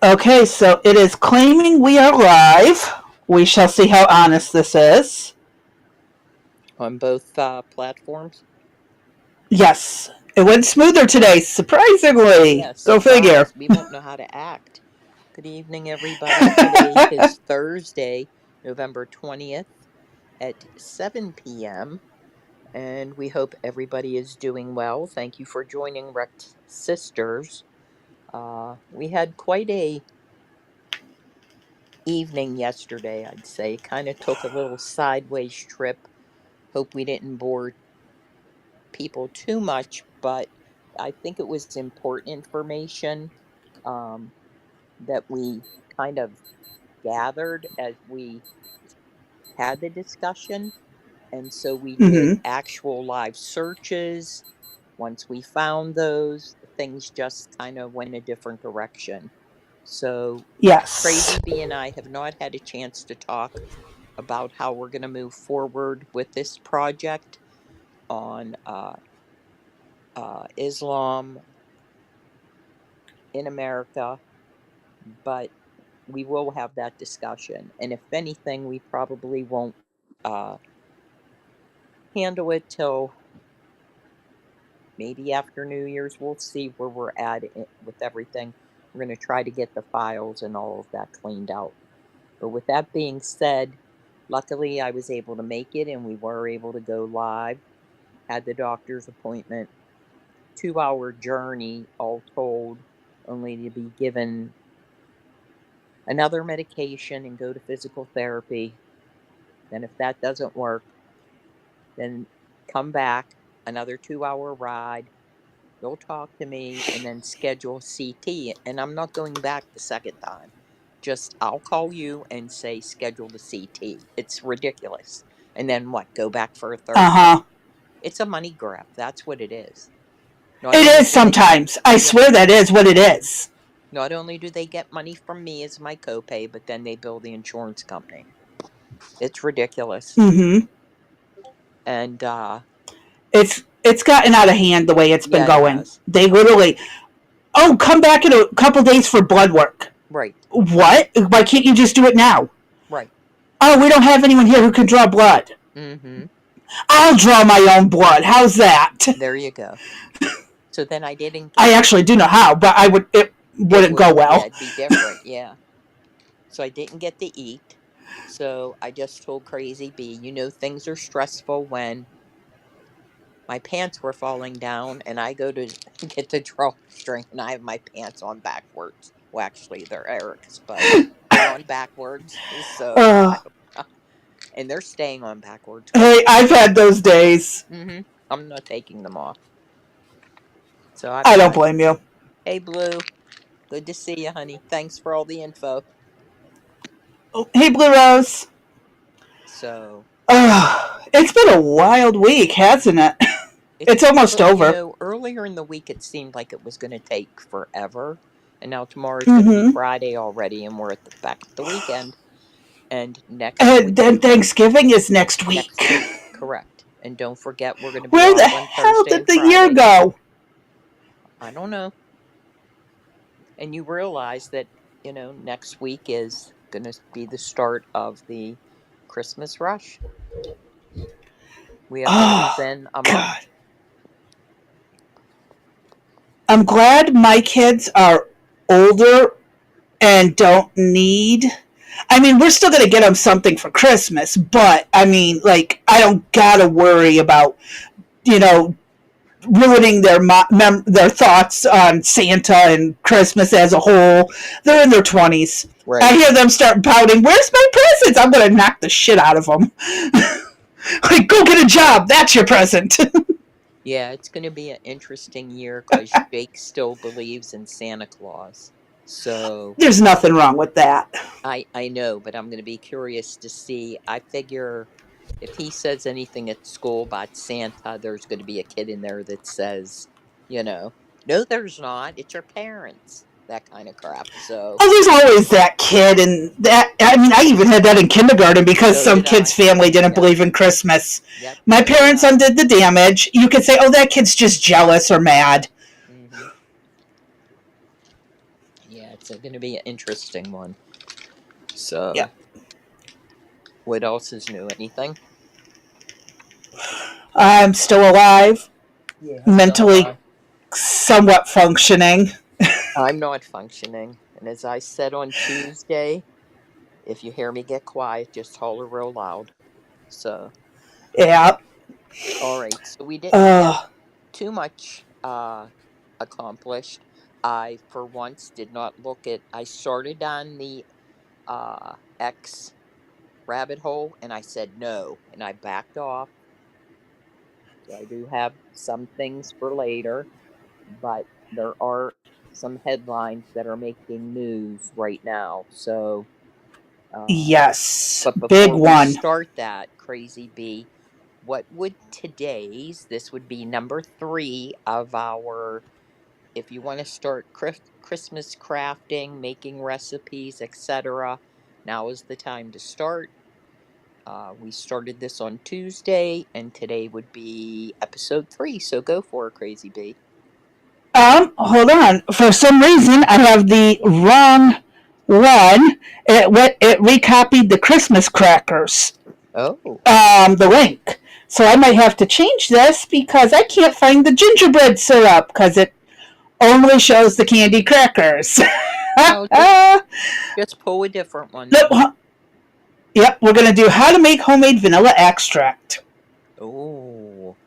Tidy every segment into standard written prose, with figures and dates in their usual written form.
Okay, so it is claiming we are live. We shall see how honest this is. On both platforms? Yes, it went smoother today, surprisingly. Yeah, Go surprise. figure. We won't know how to act. Good evening, everybody. Today is Thursday, November 20th at 7 p.m., and we hope everybody is doing well. Thank you for joining Wrecked Sisters. We had quite a evening yesterday, I'd say. Kind of took a little sideways trip. Hope we didn't bore people too much, but I think it was important information um, that we kind of gathered as we had the discussion. And so we did Mm-hmm. actual live searches. Once we found those, things just kind of went a different direction. So, Yes. Crazy Bee and I have not had a chance to talk about how we're going to move forward with this project on Islam in America, but we will have that discussion. And if anything, we probably won't uh, handle it till maybe after New Year's. We'll see where we're at with everything. We're going to try to get the files and all of that cleaned out. But with that being said, luckily I was able to make it and we were able to go live. Had the doctor's appointment, 2-hour journey all told, only to be given another medication and go to physical therapy. Then, if that doesn't work, then come back, another 2-hour ride. You'll talk to me and then schedule CT. And I'm not going back the second time. Just I'll call you and say schedule the CT. It's ridiculous. And then what? Go back for a third time? Uh-huh. It's a money grab. That's what it is. Not It only is do they sometimes. I yeah, swear that is what it is. not only do they get money from me as my copay, but then they bill the insurance company. It's ridiculous. Mm-hmm. And It's gotten out of hand the way it's been yeah, it going. has. They literally, oh, come back in a couple days for blood work. Right. What? Why can't you just do it now? Right. Oh, we don't have anyone here who can draw blood. Mm-hmm. I'll draw my own blood. How's that? There you go. So then I didn't I get actually do know how, but it wouldn't go yeah, well. it'd be different, yeah. So I didn't get to eat. So I just told Crazy Bee, things are stressful when my pants were falling down and I go to get the drawstring and I have my pants on backwards. Well, actually, they're Eric's, but they're on backwards. So I Uh, and they're staying on backwards. hey, I've had those days. Mm-hmm. I'm not taking them off. So I've I don't got, blame you. hey, Blue, good to see you, honey. Thanks for all the info. Hey, Blue Rose. So It's been a wild week, hasn't it? it's It's been, almost over. earlier in the week it seemed like it was going to take forever, and now tomorrow's going to be Mm-hmm. Friday already, and we're back at the weekend. And next And week, then Thanksgiving is next week. next week, correct. And don't forget, we're going to be Where the off on hell Thursday did and the year Friday. go? I don't know. And you realize that, next week is going to be the start of the Christmas rush. We have less Oh, than a month. God. I'm glad my kids are older and don't need. I mean, we're still going to get them something for Christmas, but I mean, like, I don't got to worry about, you know, ruining their thoughts on Santa and Christmas as a whole. They're in their 20s. Right. I hear them start pouting, "Where's my presents?" I'm going to knock the shit out of them. Like, go get a job. That's your present. Yeah, it's going to be an interesting year because Jake still believes in Santa Claus. So There's nothing wrong with that. I know, but I'm going to be curious to see. I figure if he says anything at school about Santa, there's going to be a kid in there that says, no, there's not. It's your parents. That kind of crap. So, Oh, there's always that kid, and that, I mean, I even had that in kindergarten because so some did kid's I. family didn't Yep. believe in Christmas. Yep. My So did parents I. undid the damage. You could say, "Oh, that kid's just jealous or mad." Mm-hmm. Yeah, it's going to be an interesting one. So, Yeah. what else is new? Anything? I'm still alive, Yeah, so am mentally I. somewhat functioning. I'm not functioning. And as I said on Tuesday, if you hear me get quiet, just holler real loud. So, Yeah. all right. So we didn't get Uh, too much accomplished. I, for once, did not look at. I started on the X rabbit hole and I said no, and I backed off. So I do have some things for later, but there are some headlines that are making news right now. So, uh, yes. but Big before we one. start that, Crazy B, what would this would be number 3 of our, if you want to start Christmas crafting, making recipes, etc., now is the time to start. We started this on Tuesday, and today would be episode 3. So go for it, Crazy B. Hold on. For some reason, I have the wrong one. It recopied the Christmas crackers. Oh, The link. So I might have to change this because I can't find the gingerbread syrup because it only shows the candy crackers. no, uh, just pull a different one then. no, yep, we're gonna do how to make homemade vanilla extract. Oh,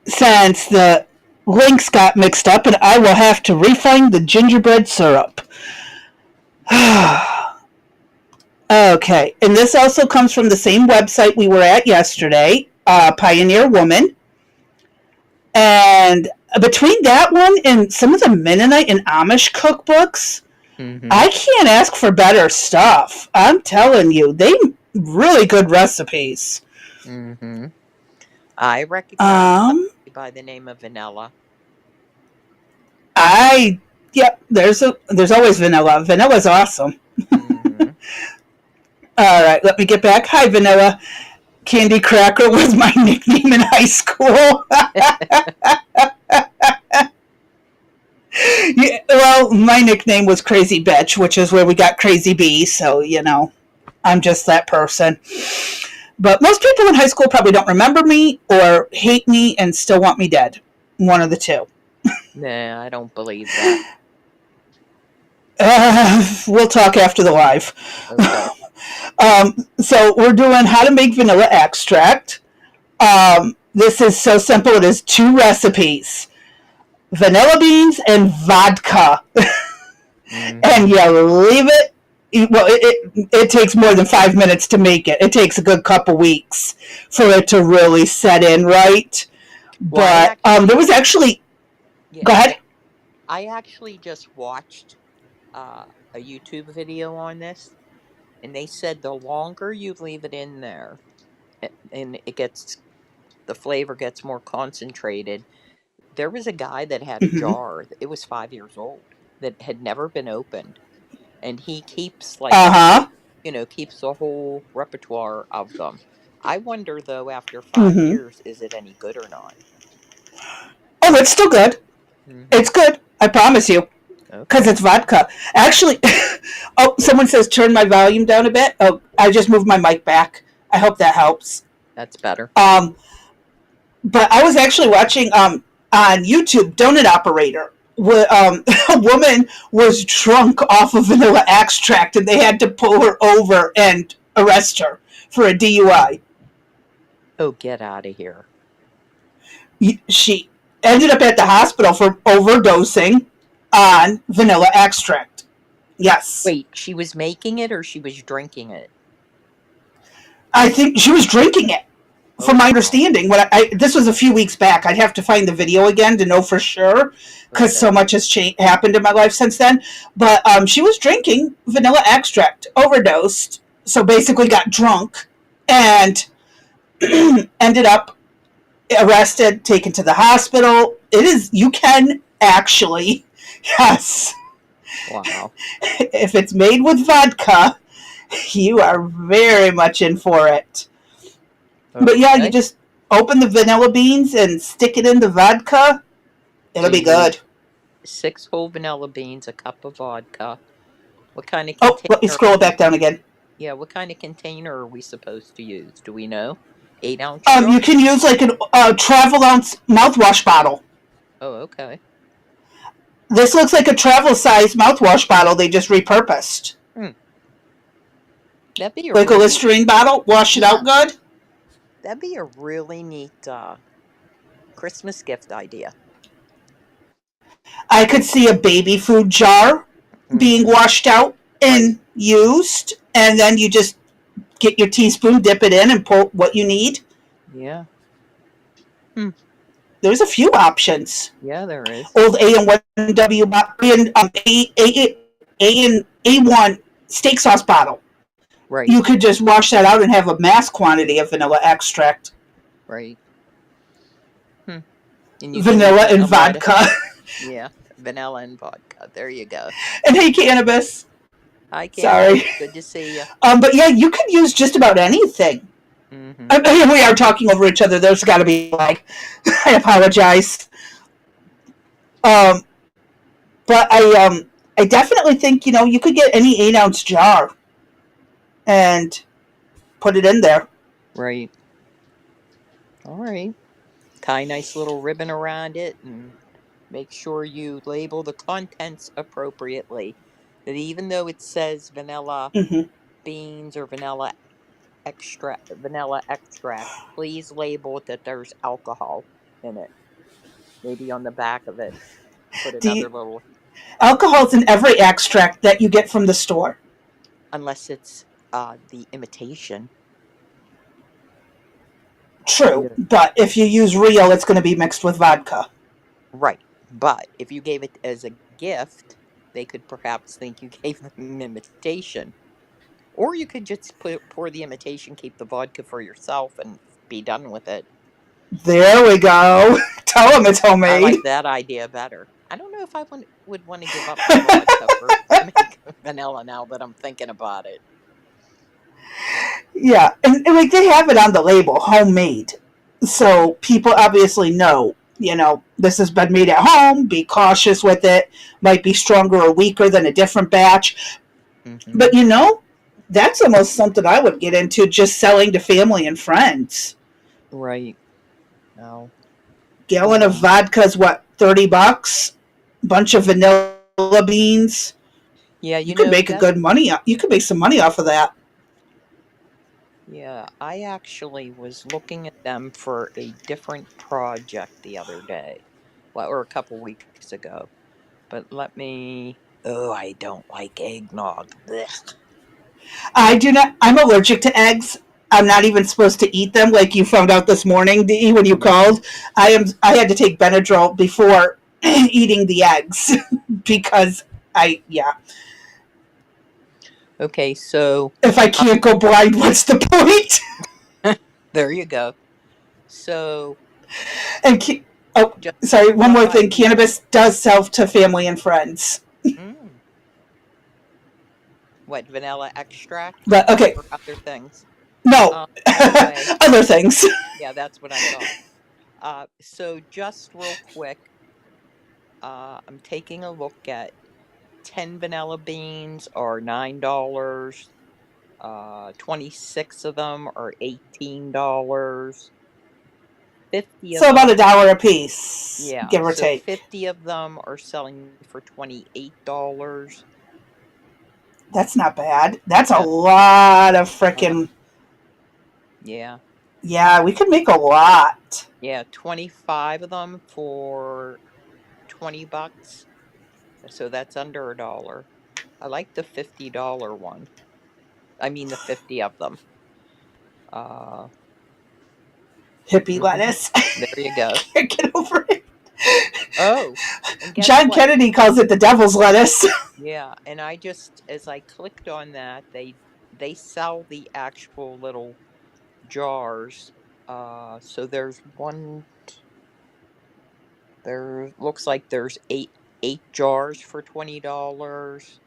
Since the links got mixed up, and I will have to refine the gingerbread syrup. Okay, and this also comes from the same website we were at yesterday, Pioneer Woman. And between that one and some of the Mennonite and Amish cookbooks, mm-hmm, I can't ask for better stuff. I'm telling you, they really good recipes. mm-hmm. I recognize Um, somebody by the name of Vanilla. I yep. There's always vanilla. Vanilla's awesome. Mm-hmm. All right, let me get back. Hi, Vanilla. Candy Cracker was my nickname in high school. Yeah, well, my nickname was Crazy Bitch, which is where we got Crazy B. So I'm just that person. But most people in high school probably don't remember me or hate me and still want me dead. One of the two. Nah, I don't believe that. We'll talk after the live. Okay. So we're doing how to make vanilla extract. This is so simple. It is 2 recipes: vanilla beans and vodka. Mm-hmm. And you leave it. Well, it takes more than 5 minutes to make it. It takes a good couple weeks for it to really set in right. Well, I But actually, there was actually. yeah, Go ahead. I actually just watched a YouTube video on this, and they said the longer you leave it in there, and the flavor gets more concentrated. There was a guy that had a Mm-hmm. jar. It was 5 years old that had never been opened, and he keeps like Uh a huh. keeps a whole repertoire of them. I wonder though, after five Mm-hmm. years, is it any good or not? Oh, it's still good. Mm-hmm. It's good. I promise you. Because Okay, it's vodka. Actually, oh, someone says turn my volume down a bit. Oh, I just moved my mic back. I hope that helps. that's better. Um, but I was actually watching on YouTube Donut Operator. A woman was drunk off of vanilla extract, and they had to pull her over and arrest her for a DUI. Oh, get out of here! She ended up at the hospital for overdosing on vanilla extract. Yes. Wait, she was making it or she was drinking it? I think she was drinking it, Oh from my wow. understanding. This was a few weeks back. I'd have to find the video again to know for sure, because Okay. so much has happened in my life since then. But she was drinking vanilla extract, overdosed, so basically got drunk, and ended up arrested, taken to the hospital. You can actually, yes, Wow. if it's made with vodka, you are very much in for it. But yeah, you Okay. just open the vanilla beans and stick it in the vodka. So It'll be you good. 6 whole vanilla beans, a cup of vodka. What kind of Oh, let me container? scroll back down again. Yeah, what kind of container are we supposed to use? Do we know? 8-ounce jar? You can use like a travel ounce mouthwash bottle. Oh, okay. This looks like a travel size mouthwash bottle they just repurposed. That'd be a Like a really Listerine bottle, wash it out good. that'd be a really neat Christmas gift idea. I could see a baby food jar being Mm-hmm. washed out and used, and then you just get your teaspoon, dip it in, and pull what you need. Yeah. There's a few options. Yeah, there is. Old A and 1W and A and A1 steak sauce bottle. Right. You could just wash that out and have a mass quantity of vanilla extract. Right. And Vanilla and vodka. Yeah, vanilla and vodka. There you go. And hey, cannabis. Hi, Kim. Sorry. Good to see you. But yeah, you could use just about anything. Mm-hmm. I mean, we are talking over each other. There's got to be like, I apologize. But I definitely think you could get any 8-ounce jar and put it in there. Right. All right. Tie a nice little ribbon around it and make sure you label the contents appropriately. That even though it says vanilla beans or vanilla extract, please label it that there's alcohol in it. Maybe on the back of it, put another little. Alcohol's in every extract that you get from the store. Unless it's the imitation. True, but if you use real, it's going to be mixed with vodka. Right, but if you gave it as a gift, they could perhaps think you gave them an imitation. Or you could just pour the imitation, keep the vodka for yourself, and be done with it. There we go. Tell them it's homemade. I like that idea better. I don't know if I would want to give up the vodka to make vanilla now that I'm thinking about it. Yeah, and like they have it on the label, homemade. So people obviously know, this has been made at home. Be cautious with it. Might be stronger or weaker than a different batch. Mm-hmm. But that's almost something I would get into, just selling to family and friends. Right. No. Gallon of vodka's what, $30? Bunch of vanilla beans. Yeah, you could make you could make some money off of that. Yeah, I actually was looking at them for a different project the other day, or a couple weeks ago. But I don't like eggnog. Blech. I do not. I'm allergic to eggs. I'm not even supposed to eat them, like you found out this morning, Dee, when you called. I had to take Benadryl before eating the eggs because Okay, so if I can't go blind, what's the point? There you go. So, and sorry, one more thing. Cannabis does sell to family and friends. What, vanilla extract? But okay, or other things. No, anyway, other things. Yeah, that's what I thought. So just real quick, I'm taking a look at 10 vanilla beans are $9. 26 of them are $18. 50 of so about $1 a piece. Yeah, give or take. 50 of them are selling for $28. That's not bad. That's a lot of frickin'. Yeah. Yeah, we could make a lot. Yeah, 25 of them for $20. So that's under $1. I like the $50 one. I mean the 50 of them. Hippie lettuce. There you go. Can't get over it. Oh. John Kennedy calls it the devil's lettuce. Yeah, and as I clicked on that, they sell the actual little jars. So there's looks like there's eight jars for $20.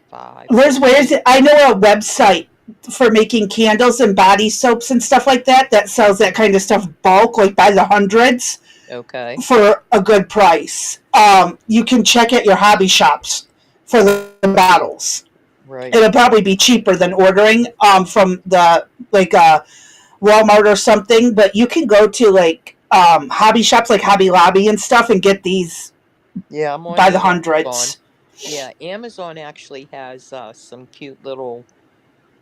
5. Where is it? I know a website for making candles and body soaps and stuff like that sells that kind of stuff bulk, like by the hundreds. Okay. for a good price. You can check at your hobby shops for the bottles. Right. It'll probably be cheaper than ordering from the like Walmart or something, but you can go to like hobby shops like Hobby Lobby and stuff and get these Yeah, I'm on by the Amazon. hundreds. Yeah, Amazon actually has some cute little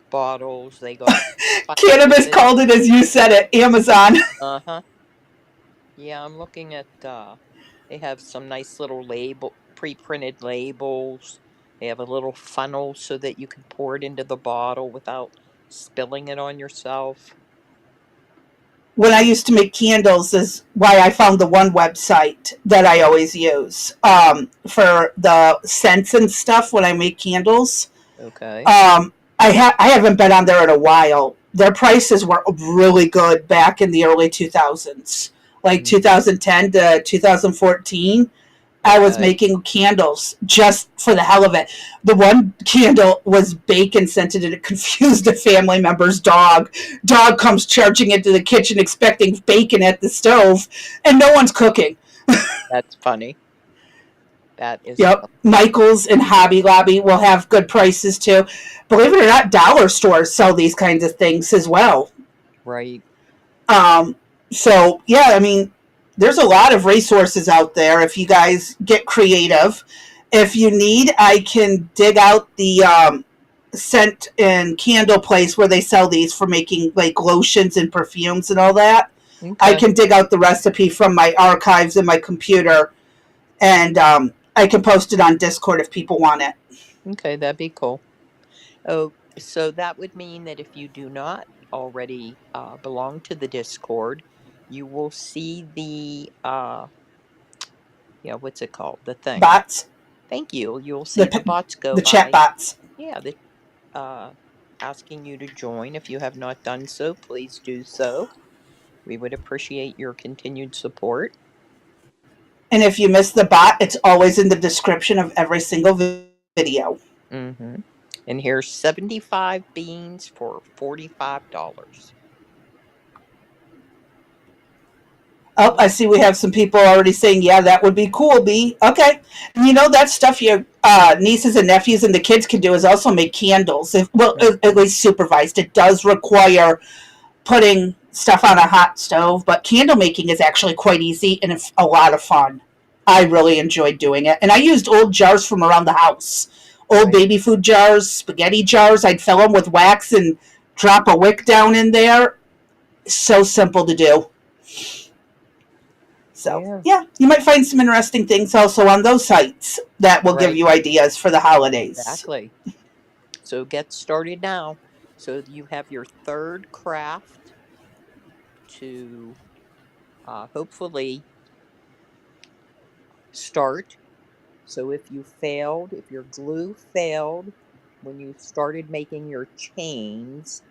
bottles. They got funnel Cannabis lids. called it as you said it, Amazon. Uh-huh. Yeah, I'm looking at they have some nice little pre-printed labels. They have a little funnel so that you can pour it into the bottle without spilling it on yourself. When I used to make candles is why I found the one website that I always use for the scents and stuff when I make candles. Okay. I haven't been on there in a while. Their prices were really good back in the early 2000s, like Mm, 2010 to 2014. I was okay. making candles just for the hell of it. The one candle was bacon scented and it confused a family member's dog. Dog comes charging into the kitchen expecting bacon at the stove, and no one's cooking. That's funny. That is Yep. funny. Michael's and Hobby Lobby will have good prices too. Believe it or not, dollar stores sell these kinds of things as well. Right. Um, so yeah, I mean, there's a lot of resources out there if you guys get creative. If you need, I can dig out the scent and candle place where they sell these for making like lotions and perfumes and all that. I Okay. can dig out the recipe from my archives in my computer, and I can post it on Discord if people want it. Okay, that'd be cool. Oh, so that would mean that if you do not already belong to the Discord, you will see the yeah, what's it called? The thing. Bots, Thank you. You'll see the the bots go the chat by. bots. Yeah, the uh asking you to join. If you have not done so, please do so. We would appreciate your continued support. And if you miss the bot, it's always in the description of every single video. Mm-hmm. And here's 75 beans for $45. Oh, I see we have some people already saying, yeah, that would be cool, B. Okay. And you know, that stuff your nieces and nephews and the kids can do is also make candles. Well, at Mhm. least supervised. It does require putting stuff on a hot stove, but candle making is actually quite easy and it's a lot of fun. I really enjoyed doing it. And I used old jars from around the house, old Right. baby food jars, spaghetti jars. I'd fill them with wax and drop a wick down in there. So simple to do. So, Yeah, yeah, you might find some interesting things also on those sites that will give right. you ideas for the holidays. Exactly. So get started now. So you have your third craft to hopefully start. So if you failed, if your glue failed when you started making your chains,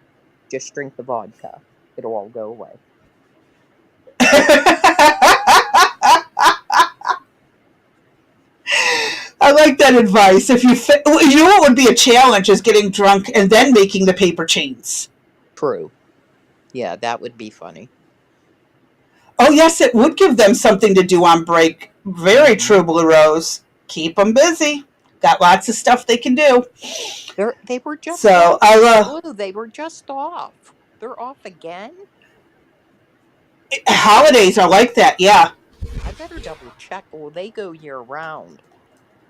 just drink the vodka. It'll all go away. I like that advice. If you know what would be a challenge is getting drunk and then making the paper chains. True. Yeah, that would be funny. Oh yes, it would give them something to do on break. Very Hmm. true, Blue Rose. Keep them busy. Got lots of stuff they can do. They were just So off I with love glue. They were just off. They're off again? holidays are like that. Yeah. I better double check. Well, they go year round,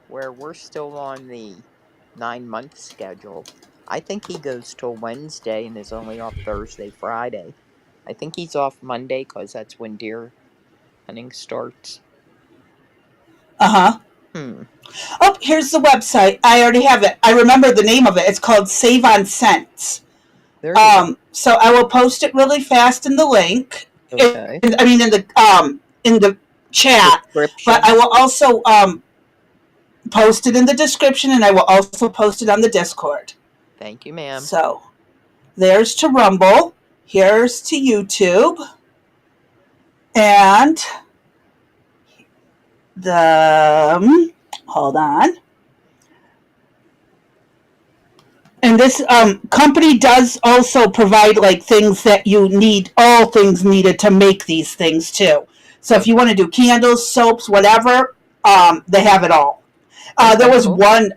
where we're still on the 9 month schedule. I think he goes till Wednesday and is only off Thursday, Friday. I think he's off Monday because that's when deer hunting starts. Uh huh. Hmm. Oh, here's the website. I already have it. I remember the name of it. It's called Save on Scents. There you go. So I will post it really fast in the link. Okay. I mean, in the chat, but Description. I will also post it in the description, and I will also post it on the Discord. Thank you, ma'am. So there's to Rumble. Here's to YouTube, and the hold on. And this company does also provide like things that you need, all things needed to make these things too. So if you want to do candles, soaps, whatever, they have it all. There Okay, was cool. one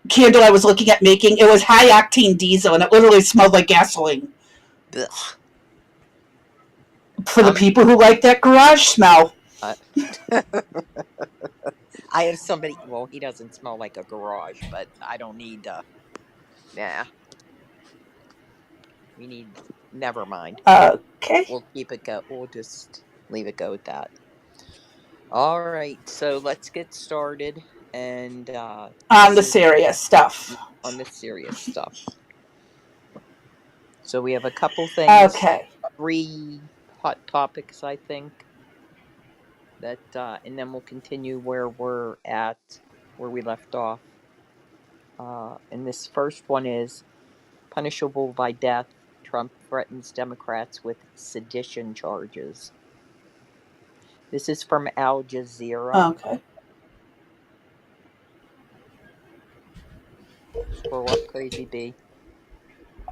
candle I was looking at making. It was high octane diesel, and it literally smelled like gasoline. Ugh. For the I'm people who like that garage smell. I, I have somebody. Well, he doesn't smell like a garage, but I don't need. Nah, we need. Never mind. Okay. We'll keep it go. We'll just leave it go at that. All right, so let's get started. And On this the is serious stuff. on the serious stuff. So we have a couple things, Okay. 3 hot topics, I think, that, and then we'll continue where we're at, where we left off. And this first one is punishable by death. Trump threatens Democrats with sedition charges. This is from Al Jazeera. Okay. Scroll up, Crazy B.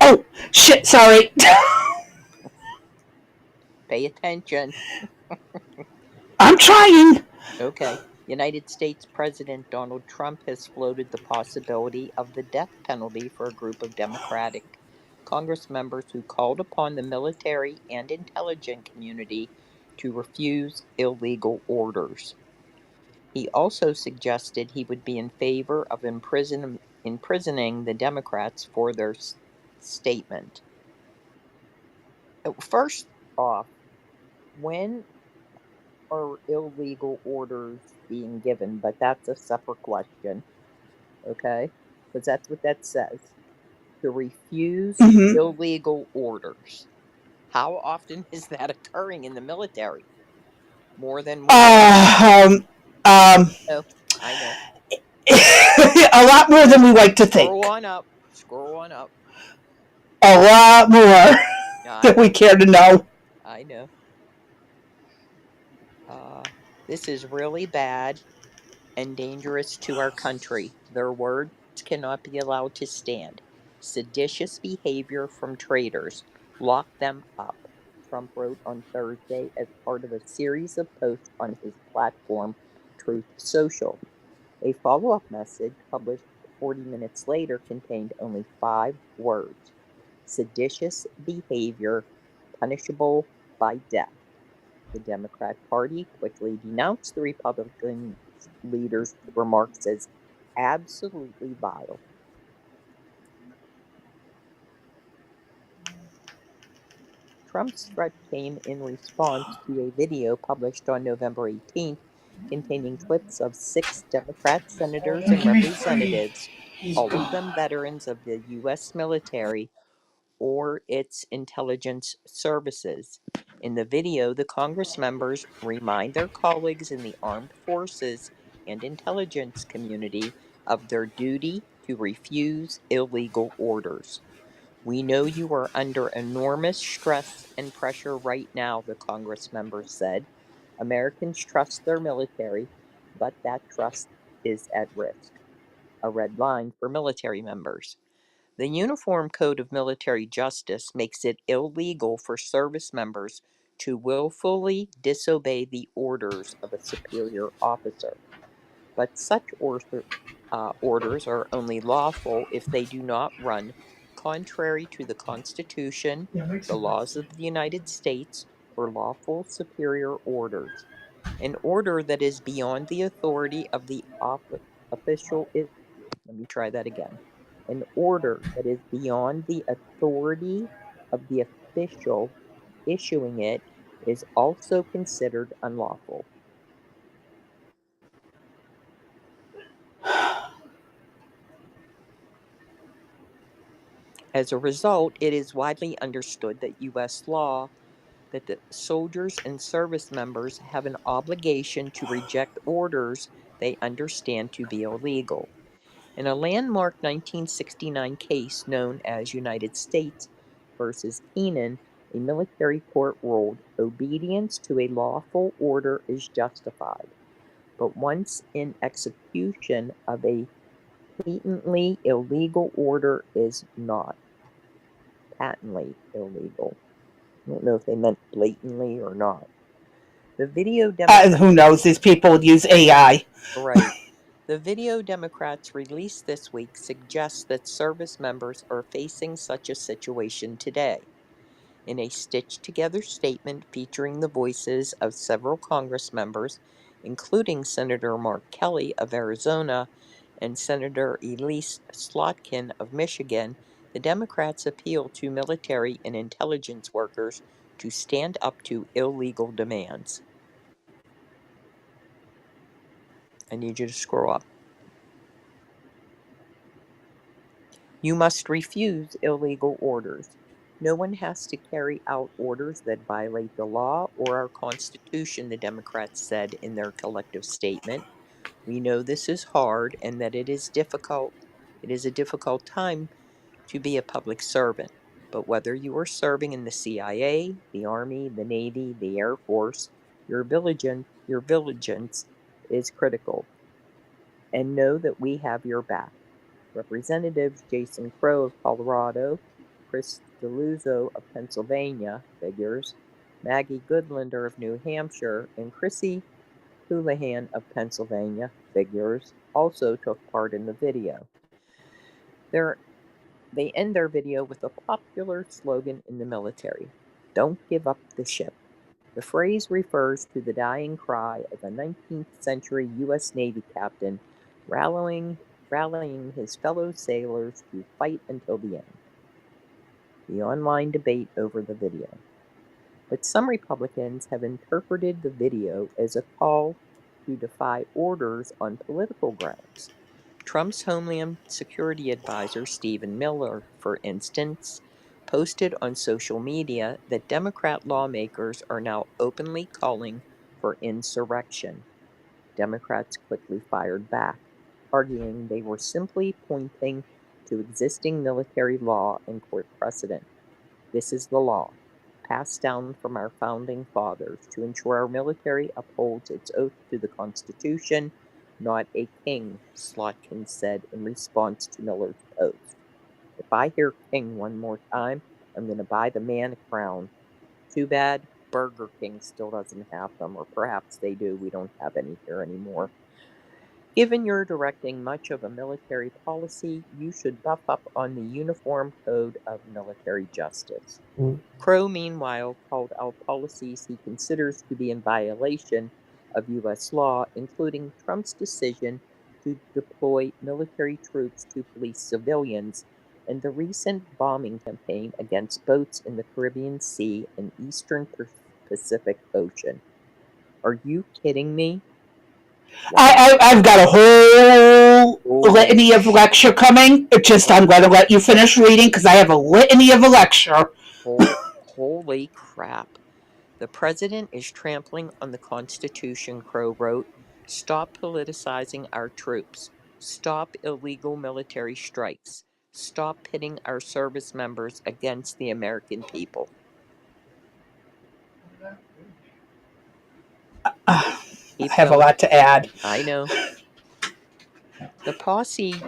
Oh, shit, sorry. Pay attention. I'm trying. Okay. United States President Donald Trump has floated the possibility of the death penalty for a group of Democratic Congress members who called upon the military and intelligence community to refuse illegal orders. He also suggested he would be in favor of imprisoning the Democrats for their statement. First off, when are illegal orders being given? But that's a separate question, okay? Because that's what that says. To refuse Mm-hmm. illegal orders. How often is that occurring in the military? More than once. Um, um, Oh, I know. a lot more than we like to Scroll think. on up. Scroll on up. A lot more I than we know. care to know. I know. This is really bad and dangerous to our country. Their words cannot be allowed to stand. Seditious behavior from traitors. Lock them up, Trump wrote on Thursday as part of a series of posts on his platform, Truth Social. A follow up message published 40 minutes later contained only 5 words: seditious behavior, punishable by death. The Democrat Party quickly denounced the Republican leader's remarks as absolutely vile. Trump's threat came in response to a video published on November 18th containing clips of 6 Democrat senators and representatives, all of them veterans of the U.S. military or its intelligence services. In the video, the Congress members remind their colleagues in the armed forces and intelligence community of their duty to refuse illegal orders. We know you are under enormous stress and pressure right now, the Congress members said. Americans trust their military, but that trust is at risk. A red line for military members. The Uniform Code of Military Justice makes it illegal for service members to willfully disobey the orders of a superior officer. But such orders are only lawful if they do not run contrary to the Constitution, the laws of the United States, or lawful superior orders. An order that is beyond the authority of the official is. Let me try that again. An order that is beyond the authority of the official issuing it is also considered unlawful. As a result, it is widely understood that U.S. law that the soldiers and service members have an obligation to reject orders they understand to be illegal. In a landmark 1969 case known as United States versus Keenan, a military court ruled obedience to a lawful order is justified, but once in execution of a patently illegal order is not. Patently illegal. I don't know if they meant blatantly or not. The video Democrats, Who knows? These people would use AI. right. The video Democrats released this week suggests that service members are facing such a situation today. In a stitched together statement featuring the voices of several Congress members, including Senator Mark Kelly of Arizona and Senator Elise Slotkin of Michigan, the Democrats appeal to military and intelligence workers to stand up to illegal demands. I need you to scroll up. You must refuse illegal orders. No one has to carry out orders that violate the law or our Constitution, the Democrats said in their collective statement. We know this is hard and that it is difficult. It is a difficult time to be a public servant. But whether you are serving in the CIA, the Army, the Navy, the Air Force, your vigilance is critical. And know that we have your back. Representatives Jason Crow of Colorado, Chris Deluzzo of Pennsylvania, figures, Maggie Goodlander of New Hampshire, and Chrissy Houlihan of Pennsylvania, figures, also took part in the video. They end their video with a popular slogan in the military: "Don't give up the ship." The phrase refers to the dying cry of a 19th century U.S. Navy captain rallying his fellow sailors to fight until the end. The online debate over the video. But some Republicans have interpreted the video as a call to defy orders on political grounds. Trump's Homeland Security Advisor Stephen Miller, for instance, posted on social media that Democrat lawmakers are now openly calling for insurrection. Democrats quickly fired back, arguing they were simply pointing to existing military law and court precedent. This is the law, passed down from our founding fathers to ensure our military upholds its oath to the Constitution, not a king, Slotkin said in response to Miller's post. If I hear king one more time, I'm going to buy the man a crown. Too bad Burger King still doesn't have them, or perhaps they do. We don't have any here anymore. Given you're directing much of a military policy, you should buff up on the Uniform Code of Military Justice. Crow, meanwhile, called out policies he considers to be in violation of U.S. law, including Trump's decision to deploy military troops to police civilians and the recent bombing campaign against boats in the Caribbean Sea and Eastern Pacific Ocean. Are you kidding me? I've got a whole litany of lecture coming. I'm going to let you finish reading because I have a litany of a lecture. Holy crap. The president is trampling on the Constitution, Crow wrote. Stop politicizing our troops. Stop illegal military strikes. Stop pitting our service members against the American people. I have a lot to add. I know. The posse,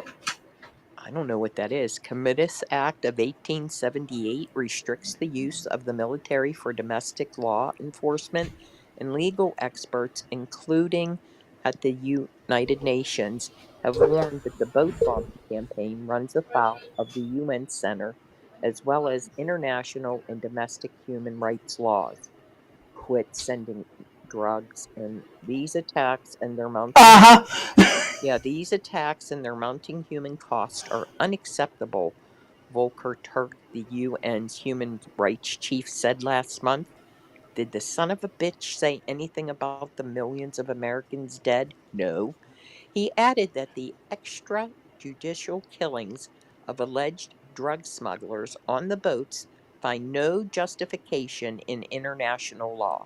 I don't know what that is. Committis Act of 1878 restricts the use of the military for domestic law enforcement, and legal experts, including at the United Nations, have warned that the boat bombing campaign runs afoul of the UN Center as well as international and domestic human rights laws. Quit sending drugs, and these attacks and their mounting these attacks and their mounting human cost are unacceptable, Volker Turk, the UN's human rights chief, said last month. Did the son of a bitch say anything about the millions of Americans dead? No. He added that the extrajudicial killings of alleged drug smugglers on the boats find no justification in international law.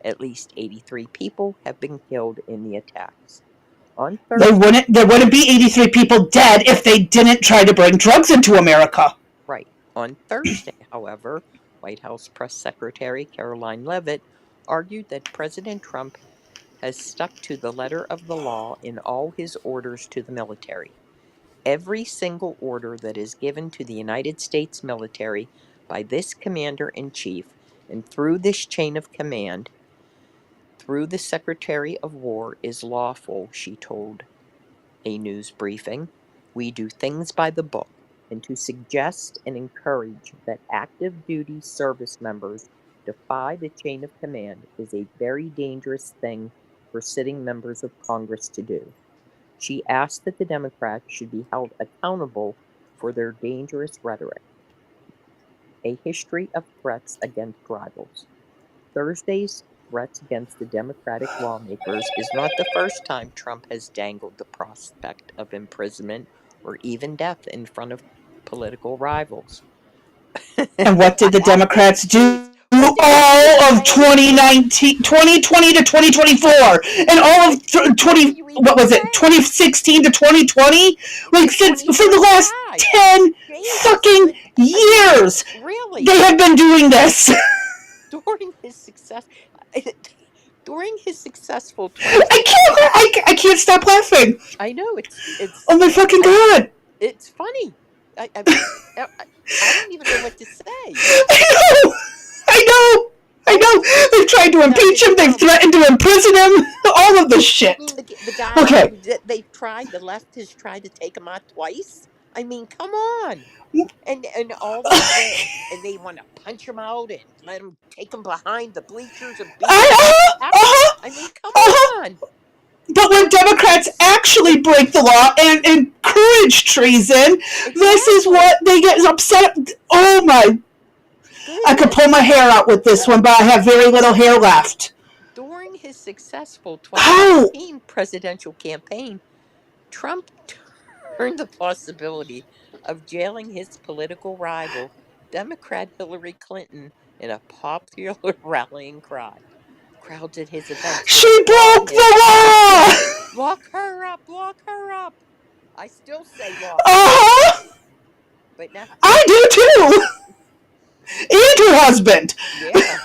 At least 83 people have been killed in the attacks. On Thursday, There wouldn't be 83 people dead if they didn't try to bring drugs into America. Right. On Thursday, however, White House Press Secretary Caroline Leavitt argued that President Trump has stuck to the letter of the law in all his orders to the military. Every single order that is given to the United States military by this commander in chief and through this chain of command, Through the Secretary of War is lawful, she told a news briefing. We do things by the book, and to suggest and encourage that active duty service members defy the chain of command is a very dangerous thing for sitting members of Congress to do. She asked that the Democrats should be held accountable for their dangerous rhetoric. A history of threats against rivals. Thursday's threats against the Democratic lawmakers is not the first time Trump has dangled the prospect of imprisonment or even death in front of political rivals. And what did the Democrats do all of 2019, 2020 to 2024, and all of 2016 to 2020? Like, since for the last 10 fucking years, really, they have been doing this. During his successful I can't stop laughing. I know it's oh my fucking god, it's funny. I don't even know what to say. I know. They've tried to impeach him. They've threatened to imprison him. All of this shit. The guy, okay. The left has tried to take him out twice. I mean, come on. And all this, and they want to punch him out and let him take him behind the bleachers and beat him. I mean, come on. But when Democrats actually break the law and encourage treason, this is what they get upset. Oh my. I could pull my hair out with this one, but I have very little hair left. During his successful 2016 presidential campaign, Trump turned the possibility of jailing his political rival, Democrat Hillary Clinton, in a popular rallying cry. Crowds at his events. She broke the law! Lock her up! Lock her up! I still say lock her up. But now I do too! And her husband! Yeah.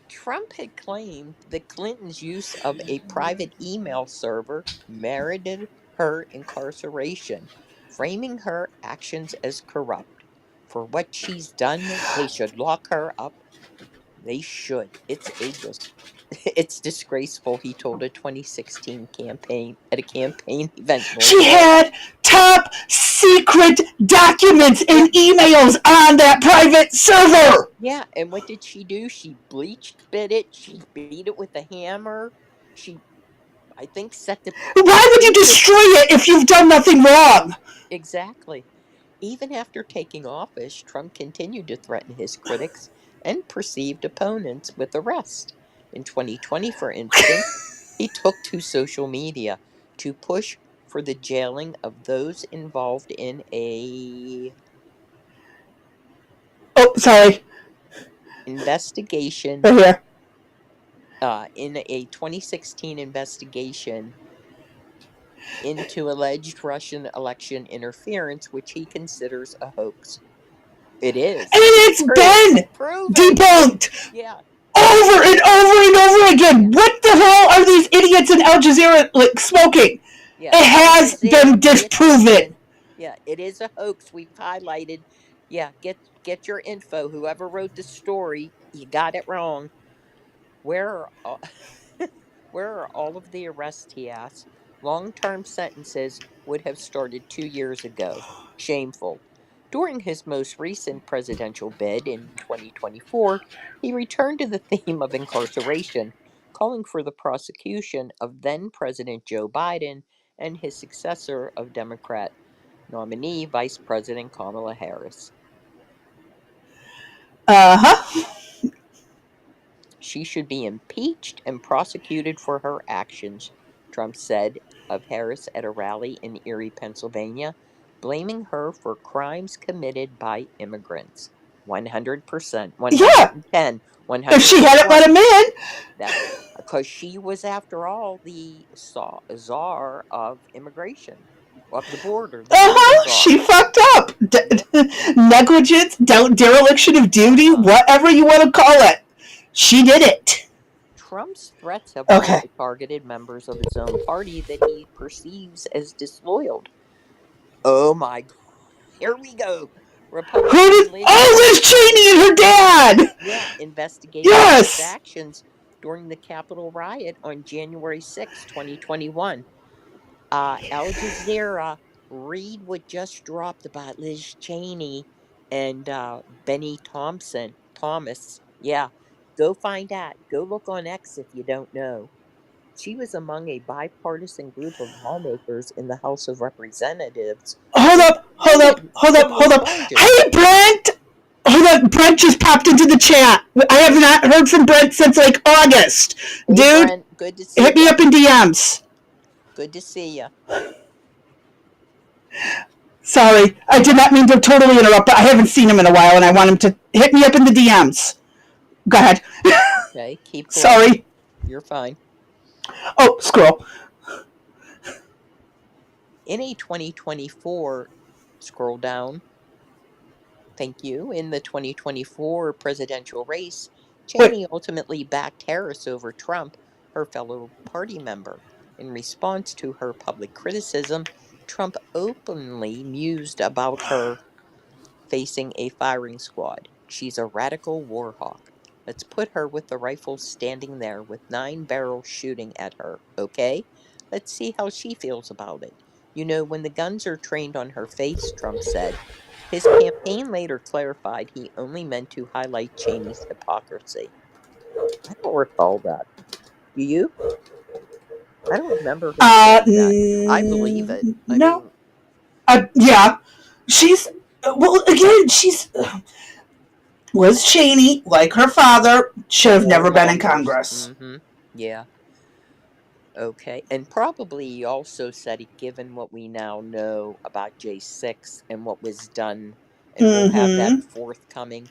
Trump had claimed that Clinton's use of a private email server merited her incarceration, framing her actions as corrupt. For what she's done, they should lock her up. They should. It's disgraceful, he told a 2016 campaign event. She had top secret documents and emails on that private server. Yeah, and what did she do? She bit it. She beat it with a hammer. She, I think, set the... Why would you destroy it if you've done nothing wrong? Exactly. Even after taking office, Trump continued to threaten his critics and perceived opponents with arrest. In 2020, for instance, he took to social media to push for the jailing of those involved in a... Oh, sorry. Investigation. Right here. In a 2016 investigation into alleged Russian election interference, which he considers a hoax. It is. And it's been debunked. Yeah. Over and over and over again. What the hell are these idiots in Al Jazeera smoking? Yeah, it has been disproven. Yeah, it is a hoax. We've highlighted. Yeah, get your info. Whoever wrote the story, you got it wrong. Where are all of the arrests, he asked? Long-term sentences would have started 2 years ago. Shameful. During his most recent presidential bid in 2024, he returned to the theme of incarceration, calling for the prosecution of then-President Joe Biden and his successor of Democrat nominee Vice President Kamala Harris. She should be impeached and prosecuted for her actions, Trump said of Harris at a rally in Erie, Pennsylvania, blaming her for crimes committed by immigrants. 100%. 110. 100%. If she hadn't let him in. That's because she was, after all, the czar of immigration. Of the border. She fucked up. Negligence, dereliction of duty, whatever you want to call it. She did it. Trump's threats have also targeted members of his own party that he perceives as disloyal. Oh my God. Here we go. Liz Cheney and her dad! Yeah, investigating his actions during the Capitol riot on January 6, 2021. Al Jazeera, read what just dropped about Liz Cheney and Benny Thomas. Yeah, go find that. Go look on X if you don't know. She was among a bipartisan group of lawmakers in the House of Representatives Hold who up, hold up, supported hold up, criminal hold up. charges. Hey, Brent! Hold up, Brent just popped into the chat. I have not heard from Brent since like August. Hey, Dude, Brent, good to see hit me you. up in DMs. Good to see you. Sorry, I did not mean to totally interrupt, but I haven't seen him in a while and I want him to hit me up in the DMs. Go ahead. Okay, keep going. Sorry. You're fine. Oh, scroll. In a 2024, scroll down. Thank you. In the 2024 presidential race, Wait, Cheney ultimately backed Harris over Trump, her fellow party member. In response to her public criticism, Trump openly mused about her facing a firing squad. She's a radical war hawk. Let's put her with the rifle standing there with 9 barrels shooting at her, okay? Let's see how she feels about it. You know, when the guns are trained on her face, Trump said. His campaign later clarified he only meant to highlight Cheney's hypocrisy. I don't recall that. Do you? I don't remember him saying that. I believe it. I no. mean, Yeah. She's, well, again, she's, Liz Cheney, like her father, should have never been in warmongers. Congress. Mm-hmm. Yeah. Okay. And probably he also said, given what we now know about J6 and what was done, and we'll have that Mm-hmm. forthcoming.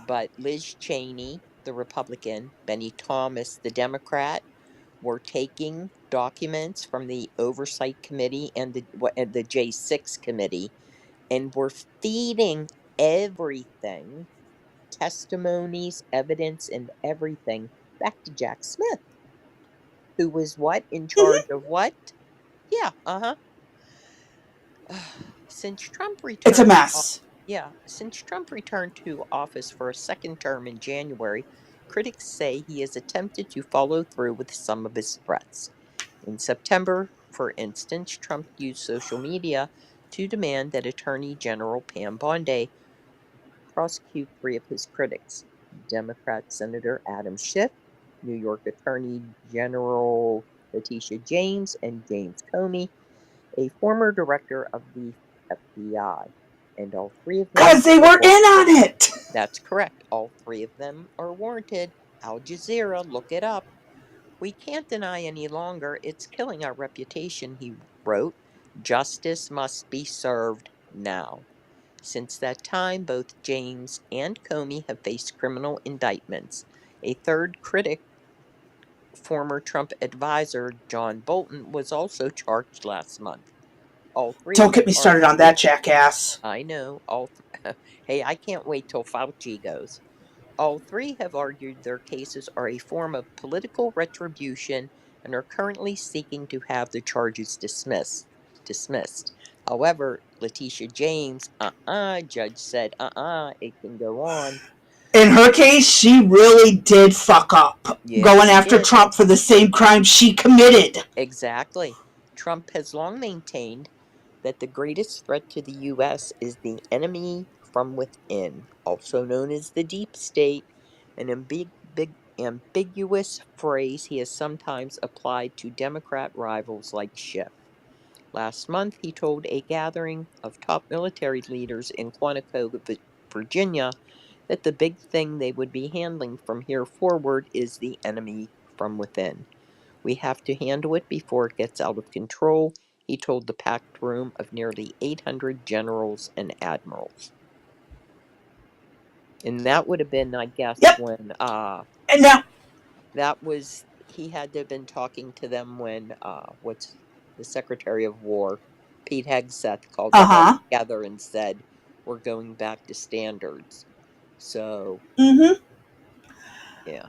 But Liz Cheney, the Republican, Benny Thomas, the Democrat, were taking documents from the Oversight Committee and the J6 committee and were feeding everything, testimonies, evidence, and everything back to Jack Smith, who was what? In charge of what? Yeah, since Trump It's a returned to mess. yeah, since Trump returned to office for a second term in January, critics say he has attempted to follow through with some of his threats. In September, for instance, Trump used social media to demand that Attorney General Pam Bondi prosecute 3 of his critics: Democrat Senator Adam Schiff, New York Attorney General Letitia James, and James Comey, a former director of the FBI. And all 3 of them Because they are were in warranted. on it. That's correct. All 3 of them are warranted. Al Jazeera, look it up. We can't deny any longer. It's killing our reputation, he wrote. Justice must be served now. Since that time, both James and Comey have faced criminal indictments. A third critic, former Trump advisor John Bolton, was also charged last month. All 3 Don't have get me started on argued. that jackass. I know. Hey, I can't wait till Fauci goes. All 3 have argued their cases are a form of political retribution and are currently seeking to have the charges dismissed. However, Letitia James, judge said, it can go on. In her case, she really did fuck up, Yeah, going she after did. Trump for the same crime she committed. Exactly. Trump has long maintained that the greatest threat to the U.S. is the enemy from within, also known as the deep state, an ambiguous phrase he has sometimes applied to Democrat rivals like Schiff. Last month, he told a gathering of top military leaders in Quantico, Virginia, that the big thing they would be handling from here forward is the enemy from within. We have to handle it before it gets out of control, he told the packed room of nearly 800 generals and admirals. And that would have been, I guess, Yep. when And now, that was he had to have been talking to them when what's the Secretary of War, Pete Hegseth, called them all uh-huh. together and said, "We're going back to standards." So Mm-hmm. yeah,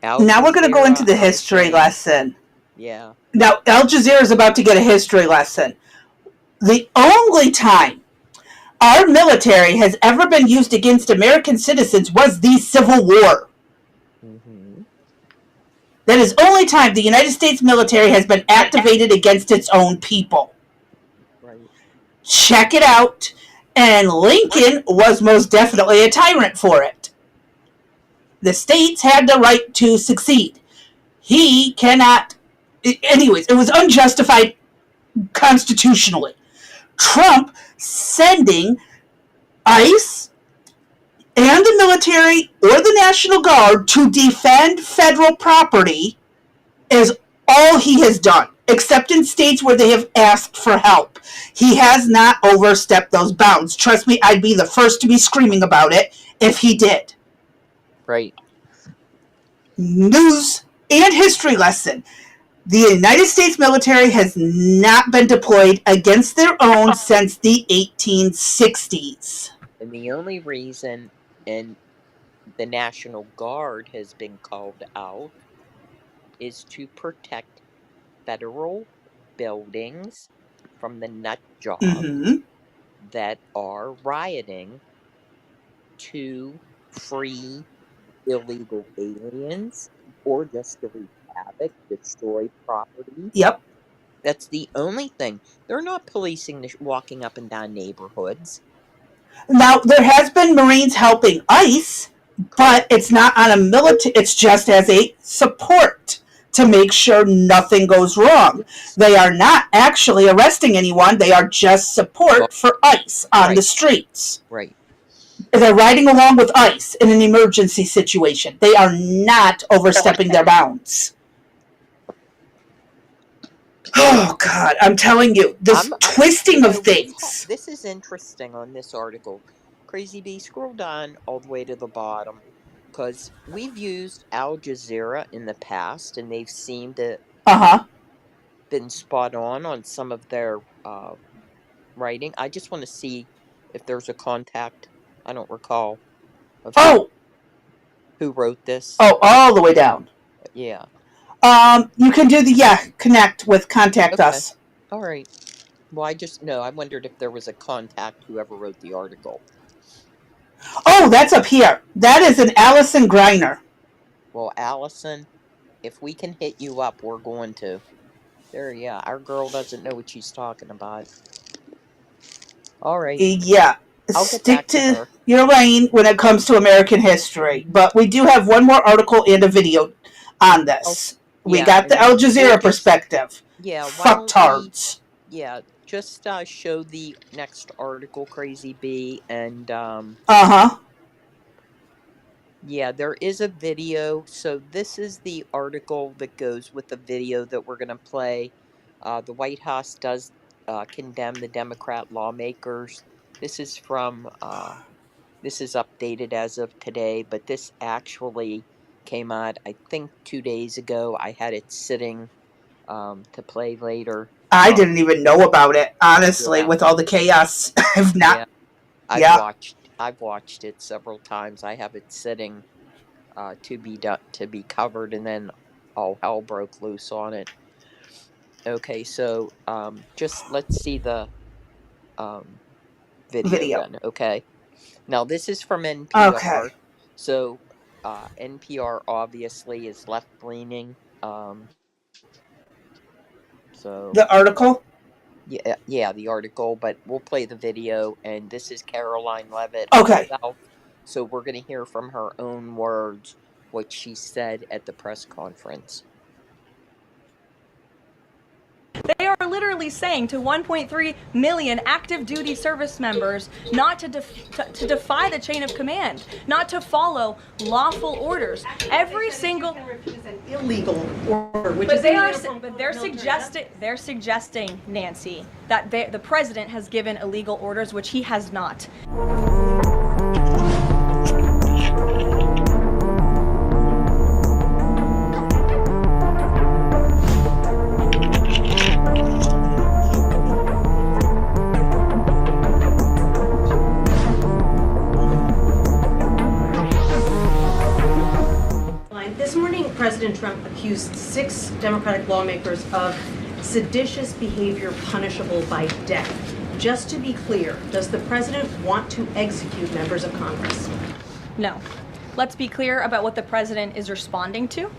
Al Now we're going to go into Jazeera, the I history say, lesson. yeah. Now, Al Jazeera is about to get a history lesson. The only time our military has ever been used against American citizens was the Civil War. Mm-hmm. That is only time the United States military has been activated against its own people. Right. Check it out. And Lincoln was most definitely a tyrant for it. The states had the right to succeed. He cannot. Anyways, it was unjustified constitutionally. Trump sending ICE and the military or the National Guard to defend federal property is all he has done, except in states where they have asked for help. He has not overstepped those bounds. Trust me, I'd be the first to be screaming about it if he did. Right. News and history lesson. The United States military has not been deployed against their own since the 1860s. And the only reason the National Guard has been called out is to protect federal buildings from the nut jobs that are rioting to free illegal aliens or just to wreak havoc, destroy property. Yep. That's the only thing. They're not policing walking up and down neighborhoods. Now, there has been Marines helping ICE, but it's not on a military, it's just as a support to make sure nothing goes wrong. They are not actually arresting anyone. They are just support for ICE on the streets. Right. They're riding along with ICE in an emergency situation. They are not overstepping their bounds. Oh, God, I'm telling you, this twisting of things. This is interesting on this article. Crazy Bee, scroll down all the way to the bottom, because we've used Al Jazeera in the past, and they've seemed to been spot on some of their writing. I just want to see if there's a contact. I don't recall. Who wrote this? Oh, all the way down. Yeah. You can do connect with contact us. All right. Well, I wondered if there was a contact whoever wrote the article. Oh, that's up here. That is an Allison Greiner. Well, Allison, if we can hit you up, we're going to. Our girl doesn't know what she's talking about. All right. Yeah. Stick to your lane when it comes to American history. But we do have one more article and a video on this. We got the Al Jazeera perspective. Yeah. Fucktards. Just show the next article, Crazy Bee, and yeah, there is a video. So this is the article that goes with the video that we're going to play. The White House does condemn the Democrat lawmakers. This is from, this is updated as of today, but this actually came out, I think, 2 days ago. I had it sitting to play later. I didn't even know about it, honestly, with all the chaos. I've not. Yeah. I've watched it several times. I have it sitting to be covered, and then all hell broke loose on it. Okay, so just let's see the video. Then, okay. Now this is from NPR. Okay. So NPR obviously is left leaning. So the article? Yeah, the article, but we'll play the video, and this is Caroline Leavitt herself. So we're going to hear from her own words what she said at the press conference. They are literally saying to 1.3 million active duty service members not to defy the chain of command, not to follow lawful orders. Every single refuse an illegal order, which but they're suggesting, Nancy, that the president has given illegal orders, which he has not. President Trump accused 6 Democratic lawmakers of seditious behavior punishable by death. Just to be clear, does the president want to execute members of Congress? No. let's be clear about what the president is responding to,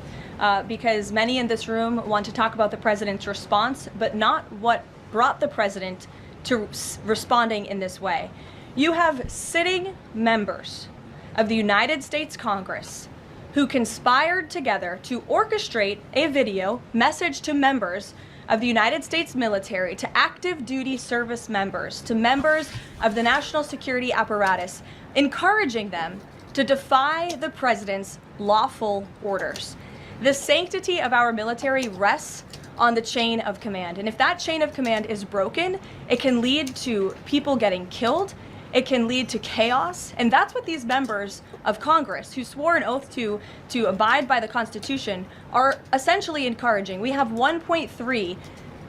because many in this room want to talk about the president's response, but not what brought the president to responding in this way. You have sitting members of the United States Congress who conspired together to orchestrate a video message to members of the United States military, to active duty service members, to members of the national security apparatus, encouraging them to defy the president's lawful orders. The sanctity of our military rests on the chain of command. And if that chain of command is broken, it can lead to people getting killed. It can lead to chaos. And that's what these members of Congress who swore an oath to abide by the Constitution are essentially encouraging. We have 1.3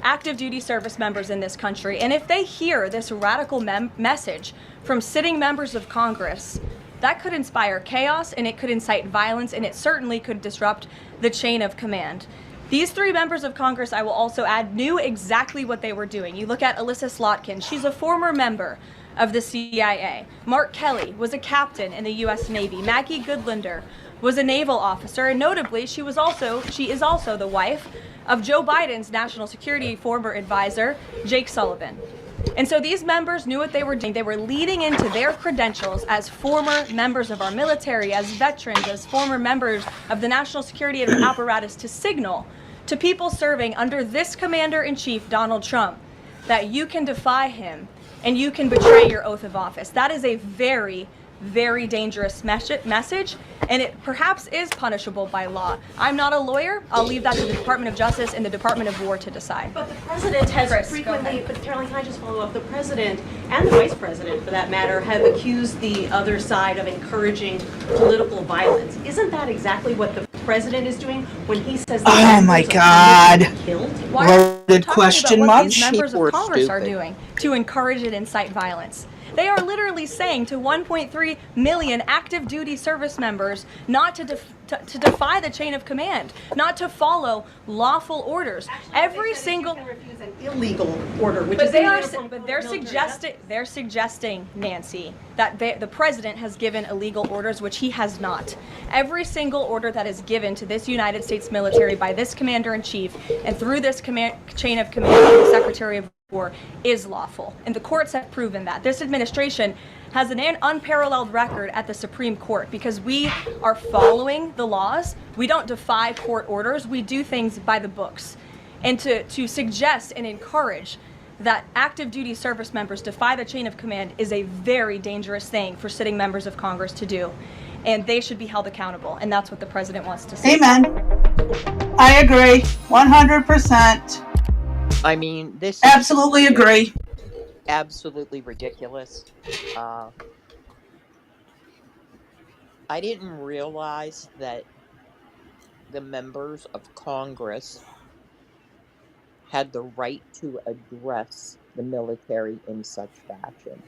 active duty service members in this country. And if they hear this radical message from sitting members of Congress, that could inspire chaos, and it could incite violence, and it certainly could disrupt the chain of command. These 3 members of Congress, I will also add, knew exactly what they were doing. You look at Alyssa Slotkin. She's a former member of the CIA. Mark Kelly was a captain in the U.S. Navy. Maggie Goodlander was a naval officer, and notably, she is also the wife of Joe Biden's national security former advisor, Jake Sullivan. And so these members knew what they were doing. They were leading into their credentials as former members of our military, as veterans, as former members of the national security apparatus to signal to people serving under this commander-in-chief, Donald Trump, that you can defy him and you can betray your oath of office. That is a very, very dangerous message, and it perhaps is punishable by law. I'm not a lawyer. I'll leave that to the Department of Justice and the Department of War to decide. But the president has frequently, but Caroline, can I just follow up? The president and the vice president, for that matter, have accused the other side of encouraging political violence. Isn't that exactly what the president is doing when he says oh my God, killed? Why are you loaded talking question about what mark? these members People are of Congress are stupid. doing to encourage and incite violence? They are literally saying to 1.3 million active duty service members not to defy the chain of command, not to follow lawful orders. Every single you can refuse an illegal order, which but is they are uniform but for they're military suggesting, Nancy, that the president has given illegal orders, which he has not. Every single order that is given to this United States military by this commander-in-chief and through this chain of command of the Secretary of War is lawful, and the courts have proven that. This administration has an unparalleled record at the Supreme Court because we are following the laws. We don't defy court orders. We do things by the books. And to suggest and encourage that active duty service members defy the chain of command is a very dangerous thing for sitting members of Congress to do. And they should be held accountable. And that's what the president wants to say. Amen. I agree. 100%. I mean, this is Absolutely agree. absolutely ridiculous. I didn't realize that the members of Congress had the right to address the military in such fashion.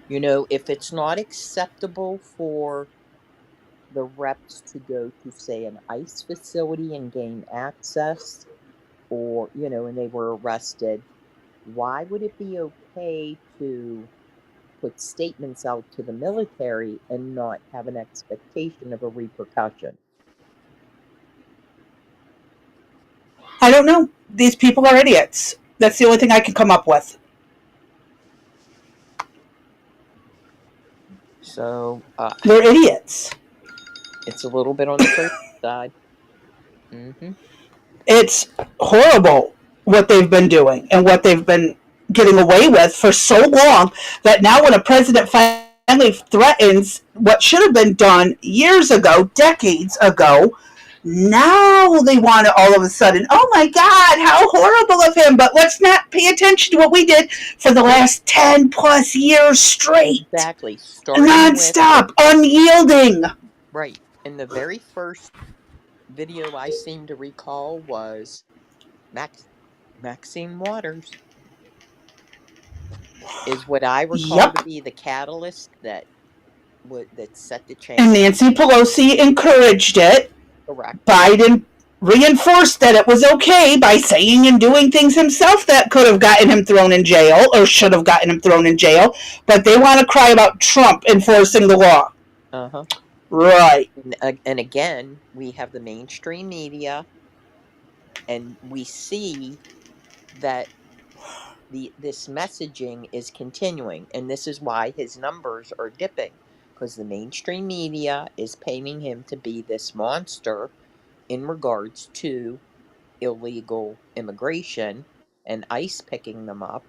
You know, if it's not acceptable for the reps to go to, say, an ICE facility and gain access, or, you know, and they were arrested, why would it be okay to put statements out to the military and not have an expectation of a repercussion? I don't know. These people are idiots. That's the only thing I can come up with. So, They're idiots. it's a little bit on the crazy side. Mm-hmm. It's horrible what they've been doing and what they've been getting away with for so long that now when a president finally threatens what should have been done years ago, decades ago, now they want to all of a sudden, oh my God, how horrible of him. But let's not pay attention to what we did for the last 10 plus years straight. Exactly. Starting Non-stop, unyielding. Right. And the very first video I seem to recall was Maxine Waters is what I recall to be the catalyst that set the change. And Nancy Pelosi encouraged it. Correct. Biden reinforced that it was okay by saying and doing things himself that could have gotten him thrown in jail or should have gotten him thrown in jail. But they want to cry about Trump enforcing the law. Uh-huh. Right. And again, we have the mainstream media, and we see that this messaging is continuing, and this is why his numbers are dipping, because the mainstream media is painting him to be this monster in regards to illegal immigration and ICE picking them up,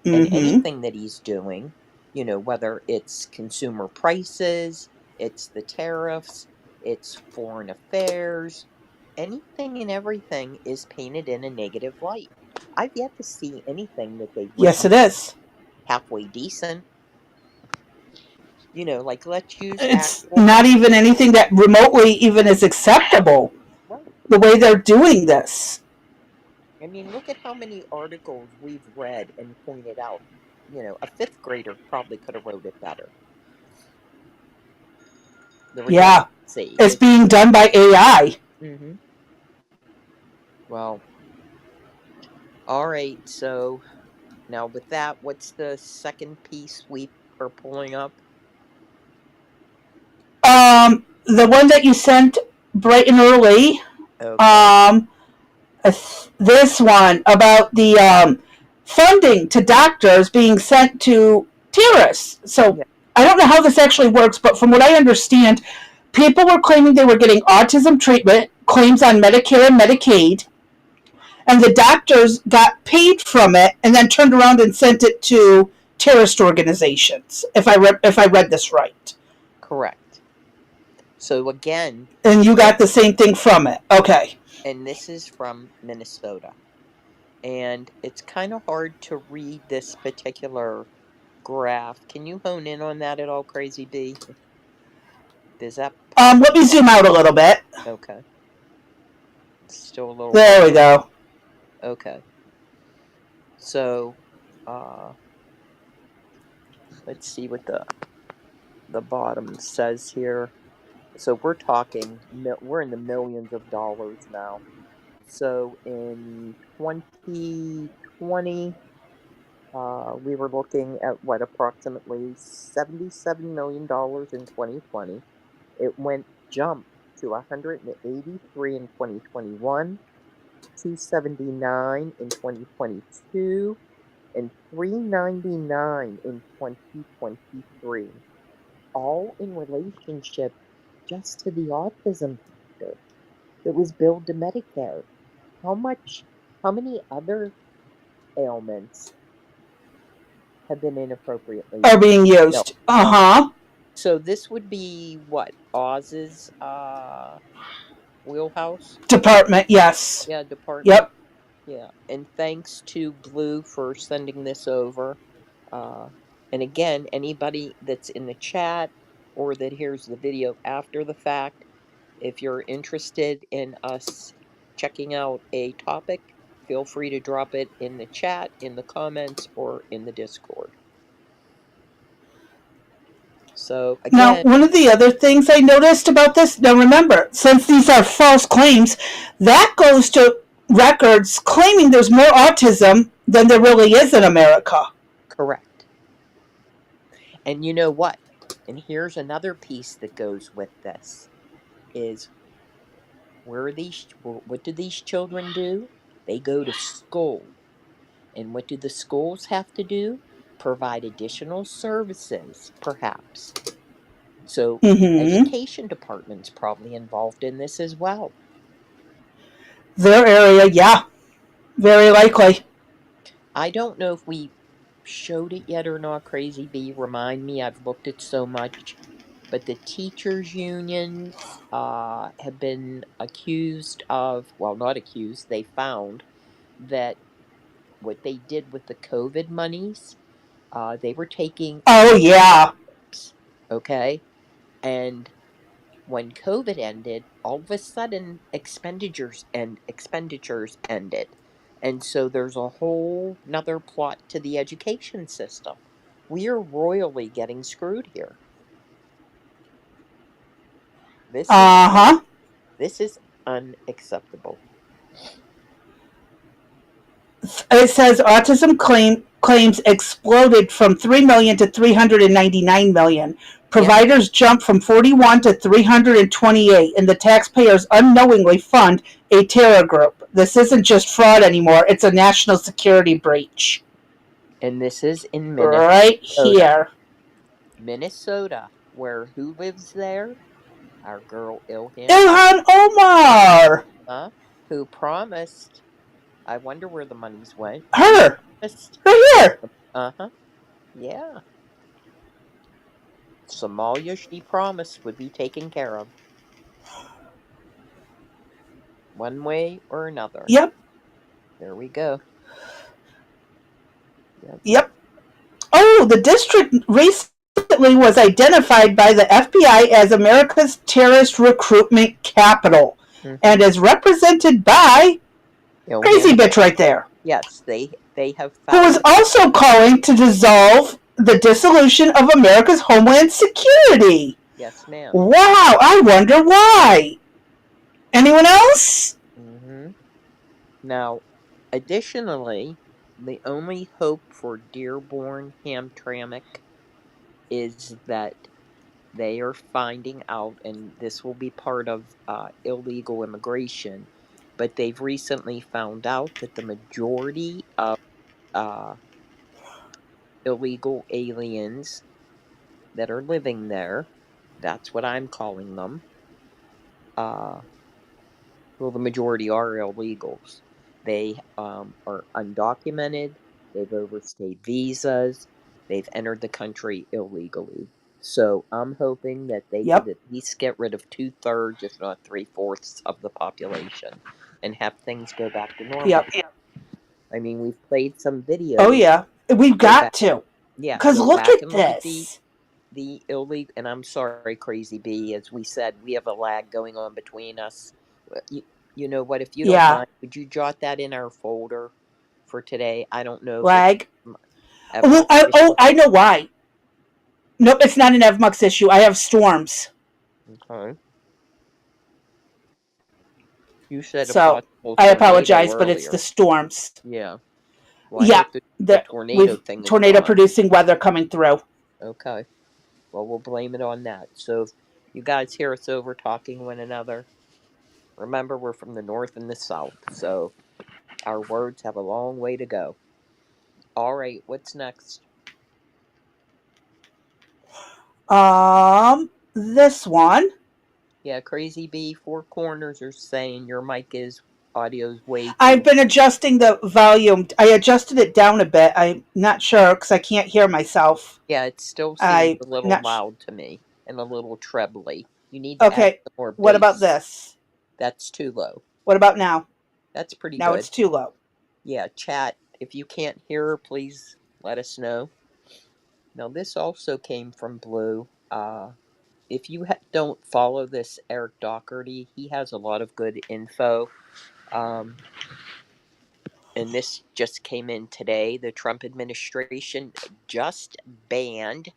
and Mm-hmm. anything that he's doing, whether it's consumer prices, it's the tariffs, it's foreign affairs, anything and everything is painted in a negative light. I've yet to see anything that they've Yes, written it is. halfway decent. Like, let's use It's actual not facts. even anything that remotely even is acceptable, Right. the way they're doing this. I mean, look at how many articles we've read and pointed out. A fifth grader probably could have wrote it better. The Yeah. redundancy. It's being done by AI. Mm-hmm. Well, all right. So now with that, what's the second piece we are pulling up? The one that you sent bright and early. Okay. This one about the funding to doctors being sent to terrorists. So Yeah. I don't know how this actually works, but from what I understand, people were claiming they were getting autism treatment, claims on Medicare and Medicaid, and the doctors got paid from it and then turned around and sent it to terrorist organizations, if I read this right. Correct. So again, And you got the same thing from it. Okay. and this is from Minnesota. And it's kind of hard to read this particular graph. Can you hone in on that at all, Crazy B? Does that pop? Let me zoom out a little bit. Okay. Still a little hard. There we go. Okay. So, let's see what the bottom says here. So we're in the millions of dollars now. So in 2020, we were looking at approximately $77 million in 2020. It jumped to 183 in 2021, 279 in 2022, and 399 in 2023. All in relationship just to the autism factor that was billed to Medicare. How many other ailments have been inappropriately Are being used. Uh-huh. So this would be what? Oz's wheelhouse? Department, yes. Yeah, department. Yep. Yeah. And thanks to Blue for sending this over. And again, anybody that's in the chat or that hears the video after the fact, if you're interested in us checking out a topic, feel free to drop it in the chat, in the comments, or in the Discord. So Now, again, one of the other things I noticed about this, now remember, since these are false claims, that goes to records claiming there's more autism than there really is in America. correct. And you know what? And here's another piece that goes with this is what do these children do? They go to school. And what do the schools have to do? Provide additional services, perhaps. So Mm-hmm. education department's probably involved in this as well. Their area, yeah. Very likely. I don't know if we showed it yet or not, Crazy B. Remind me, I've looked at so much. But the teachers' unions have been accused of, well, not accused, they found that what they did with the COVID monies, they were taking Oh, yeah. okay? And when COVID ended, all of a sudden expenditures ended. And so there's a whole nother plot to the education system. We are royally getting screwed here. Uh-huh. This is unacceptable. It says autism claims exploded from 3 million to 399 million. Providers jump from 41 to 328, and the taxpayers unknowingly fund a terror group. This isn't just fraud anymore, it's a national security breach. And this is in Minnesota. Right here. Minnesota, where who lives there? Our girl Ilhan. Ilhan Omar. Who promised, I wonder where the monies went. Her. Right here. Yeah. Somalia, she promised, would be taken care of. One way or another. Yep. There we go. Yep. Oh, the district recently was identified by the FBI as America's terrorist recruitment capital, and is represented by crazy bitch right there. Yes, they have found. Who is also calling to dissolve the dissolution of America's Homeland Security. Yes, ma'am. Wow, I wonder why. Anyone else? Now, additionally, the only hope for Dearborn Hamtramck is that they are finding out, and this will be part of illegal immigration, but they've recently found out that the majority of illegal aliens that are living there, that's what I'm calling them, well, the majority are illegals. They are undocumented, they've overstayed visas, they've entered the country illegally. So I'm hoping that they could at least get rid of 2/3, if not 3/4 of the population, and have things go back to normal. I mean, we've played some videos. Oh yeah, we've got to. Yeah, because look at this. The illegal, and I'm sorry, Crazy B, as we said, we have a lag going on between us. You know what? If you don't mind, would you jot that in our folder for today? I don't know. Lag. I know why. Nope, it's not an EVMUX issue. I have storms. Okay. You said so. I apologize, but it's the storms. Yeah. Well, the tornado thing. Tornado producing weather coming through. Okay. Well, we'll blame it on that. So, if you guys hear us over talking one another, remember we're from the north and the south, so our words have a long way to go. All right, what's next? This one. Yeah, Crazy B, Four Corners are saying your mic audio's way too. I've been adjusting the volume. I adjusted it down a bit. I'm not sure because I can't hear myself. Yeah, it still seems a little loud to me and a little trebly. You need to add some more bass. What about this? That's too low. What about now? That's pretty good. Now it's too low. Yeah, chat. If you can't hear her, please let us know. Now, this also came from Blue. If you don't follow this Eric Doherty, he has a lot of good info. And this just came in today. The Trump administration just banned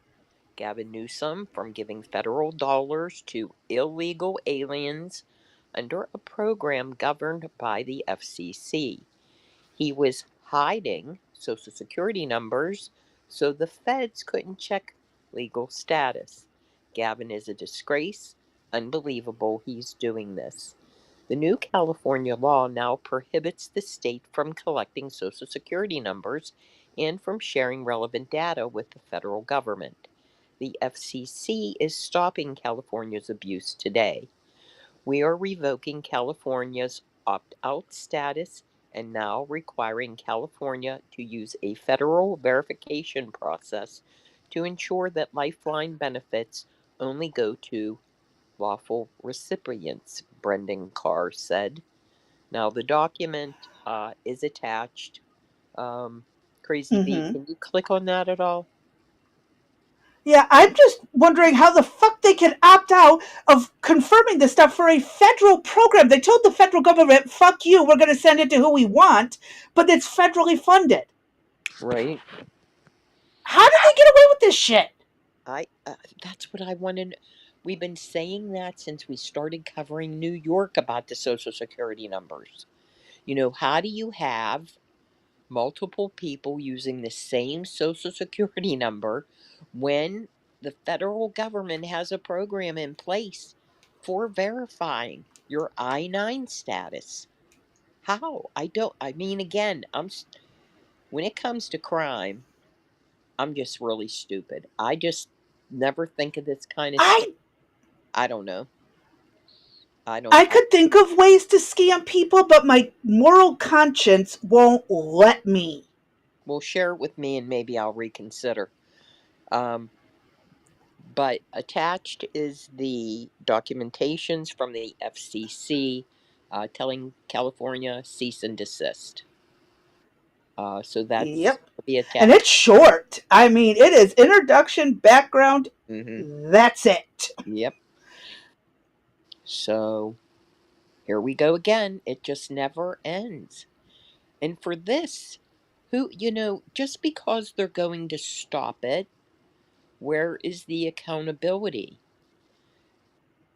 Gavin Newsom from giving federal dollars to illegal aliens under a program governed by the FCC. He was hiding Social Security numbers so the feds couldn't check legal status. Gavin is a disgrace. Unbelievable he's doing this. The new California law now prohibits the state from collecting Social Security numbers and from sharing relevant data with the federal government. The FCC is stopping California's abuse today. We are revoking California's opt-out status and now requiring California to use a federal verification process to ensure that Lifeline benefits only go to lawful recipients, Brendan Carr said. Now, the document is attached. Crazy B, can you click on that at all? Yeah, I'm just wondering how the fuck they can opt out of confirming this stuff for a federal program. They told the federal government, fuck you, we're going to send it to who we want, but it's federally funded. Right. How did they get away with this shit? That's what I want to know. We've been saying that since we started covering New York about the Social Security numbers. You know, how do you have multiple people using the same Social Security number when the federal government has a program in place for verifying your I-9 status. How? I mean, again, when it comes to crime, I'm just really stupid. I just never think of this kind of stuff. I don't know. I could think of ways to scam people, but my moral conscience won't let me. Well, share it with me and maybe I'll reconsider. But attached is the documentations from the FCC telling California cease and desist. So that's Yep. the And attached. it's short. I mean, it is introduction, background, Mm-hmm. that's it. Yep. So here we go again. It just never ends. And for this, just because they're going to stop it, where is the accountability?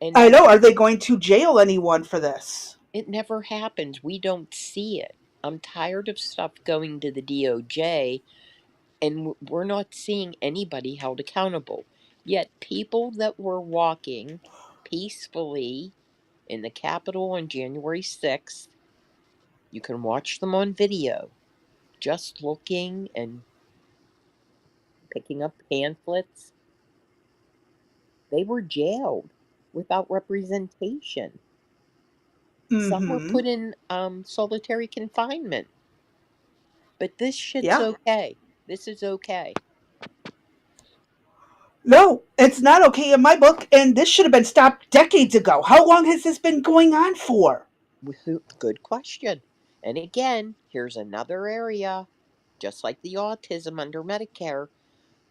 And I know. Are they going to jail anyone for this? it never happens. We don't see it. I'm tired of stuff going to the DOJ and we're not seeing anybody held accountable. Yet people that were walking peacefully in the Capitol on January 6th, you can watch them on video, just looking and picking up pamphlets. They were jailed without representation. Some were Mm-hmm. put in solitary confinement. But this shit's Yeah. okay. This is okay. No, it's not okay in my book, and this should have been stopped decades ago. How long has this been going on for? Good question. And again, here's another area, just like the autism under Medicare.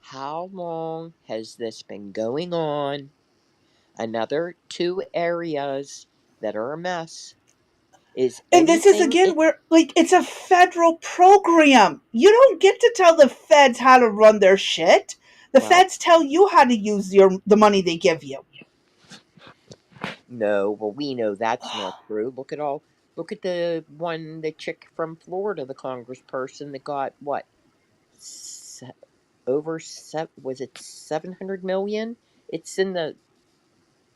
How long has this been going on? Another two areas that are a mess. Is And this is anything again where, like, it's a federal program. You don't get to tell the feds how to run their shit. The well, feds tell you how to use the money they give you. no, well, we know that's not true. Look at the chick from Florida, the congressperson that got what? Was it 700 million? It's in the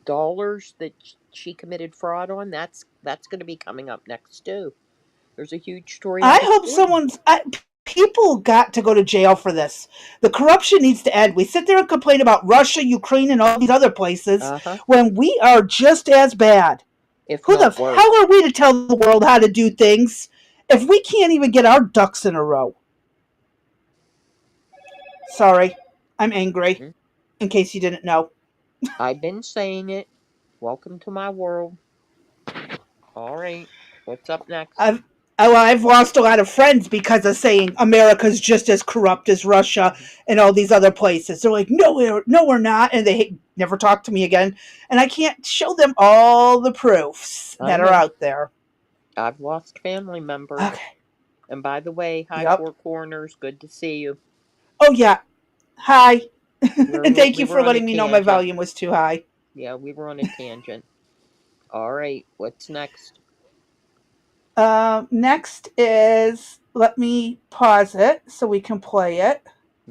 dollars that she committed fraud on. That's going to be coming up next too. There's a huge story I out of hope Florida. people got to go to jail for this. The corruption needs to end. We sit there and complain about Russia, Ukraine, and all these other places Uh-huh. when we are just as bad. If Who the not worse. hell are we to tell the world how to do things if we can't even get our ducks in a row? Sorry, I'm angry, Mm-hmm. in case you didn't know. I've been saying it. Welcome to my world. All right. What's up next? I've lost a lot of friends because of saying America's just as corrupt as Russia and all these other places. They're like, no, we're not, and they never talk to me again. And I can't show them all the proofs I that are know. out there. I've lost family members. Okay. And by the way, hi Yep. Four Corners. Good to see you. Oh yeah. Hi. And thank We you were for on a letting me know my tangent. volume was too high. Yeah, we were on a tangent. All right. What's next? Next is, let me pause it so we can play it.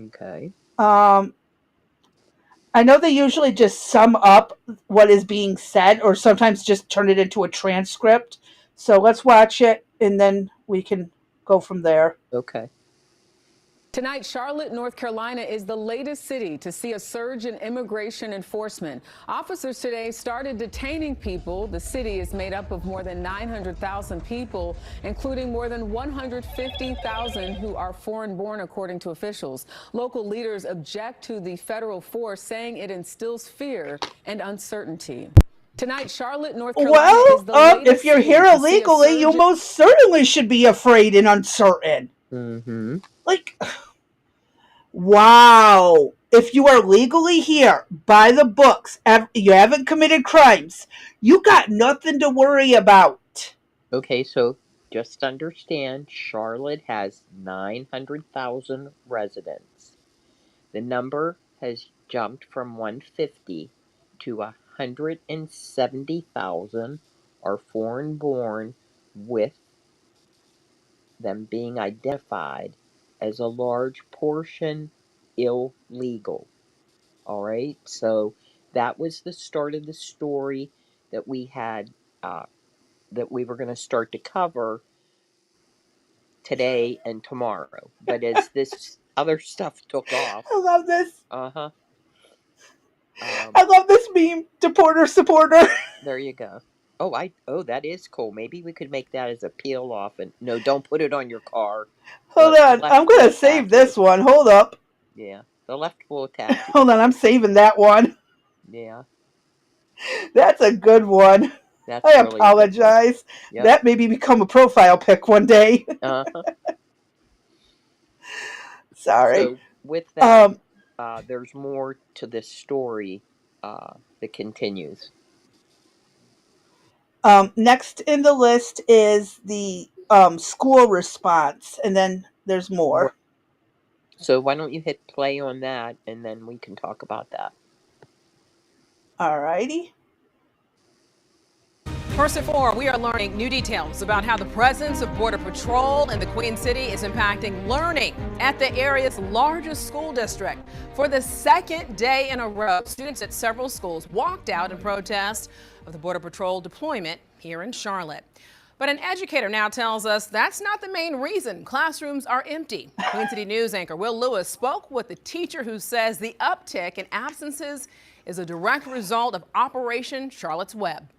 Okay. Um, I know they usually just sum up what is being said or sometimes just turn it into a transcript. So let's watch it and then we can go from there. Okay. Tonight, Charlotte, North Carolina is the latest city to see a surge in immigration enforcement. Officers today started detaining people. The city is made up of more than 900,000 people, including more than 150,000 who are foreign-born, according to officials. Local leaders object to the federal force, saying it instills fear and uncertainty. Tonight, Charlotte, North Carolina is the latest if you're city here to see a illegally, you surge. most certainly should be afraid and uncertain. Mm-hmm. Like, wow. If you are legally here, by the books, you haven't committed crimes, you got nothing to worry about. Okay, so just understand Charlotte has 900,000 residents. The number has jumped from 150 to 170,000 are foreign born, with them being identified as a large portion illegal. All right, so that was the start of the story that we had, that we were going to start to cover today and tomorrow. But as this other stuff took off, I love this. uh-huh, I love this meme. Deporter supporter. there you go. Oh, that is cool. Maybe we could make that as a peel off. And no, don't put it on your car. Hold The on. left I'm will going to attack save this you. one. Hold up. Yeah, the left will attack you. Hold on. I'm saving that one. Yeah, That's a good one. that's I really a good one. apologize. Yep. That maybe become a profile pic one day. Uh-huh. Sorry. So with that, there's more to this story that continues. Next in the list is the school response, and then there's more. So why don't you hit play on that, and then we can talk about that. Alrighty. First at 4, we are learning new details about how the presence of Border Patrol in the Queen City is impacting learning at the area's largest school district. For the second day in a row, students at several schools walked out in protest of the Border Patrol deployment here in Charlotte. But an educator now tells us that's not the main reason classrooms are empty. Queen City News anchor Will Lewis spoke with the teacher who says the uptick in absences is a direct result of Operation Charlotte's Web.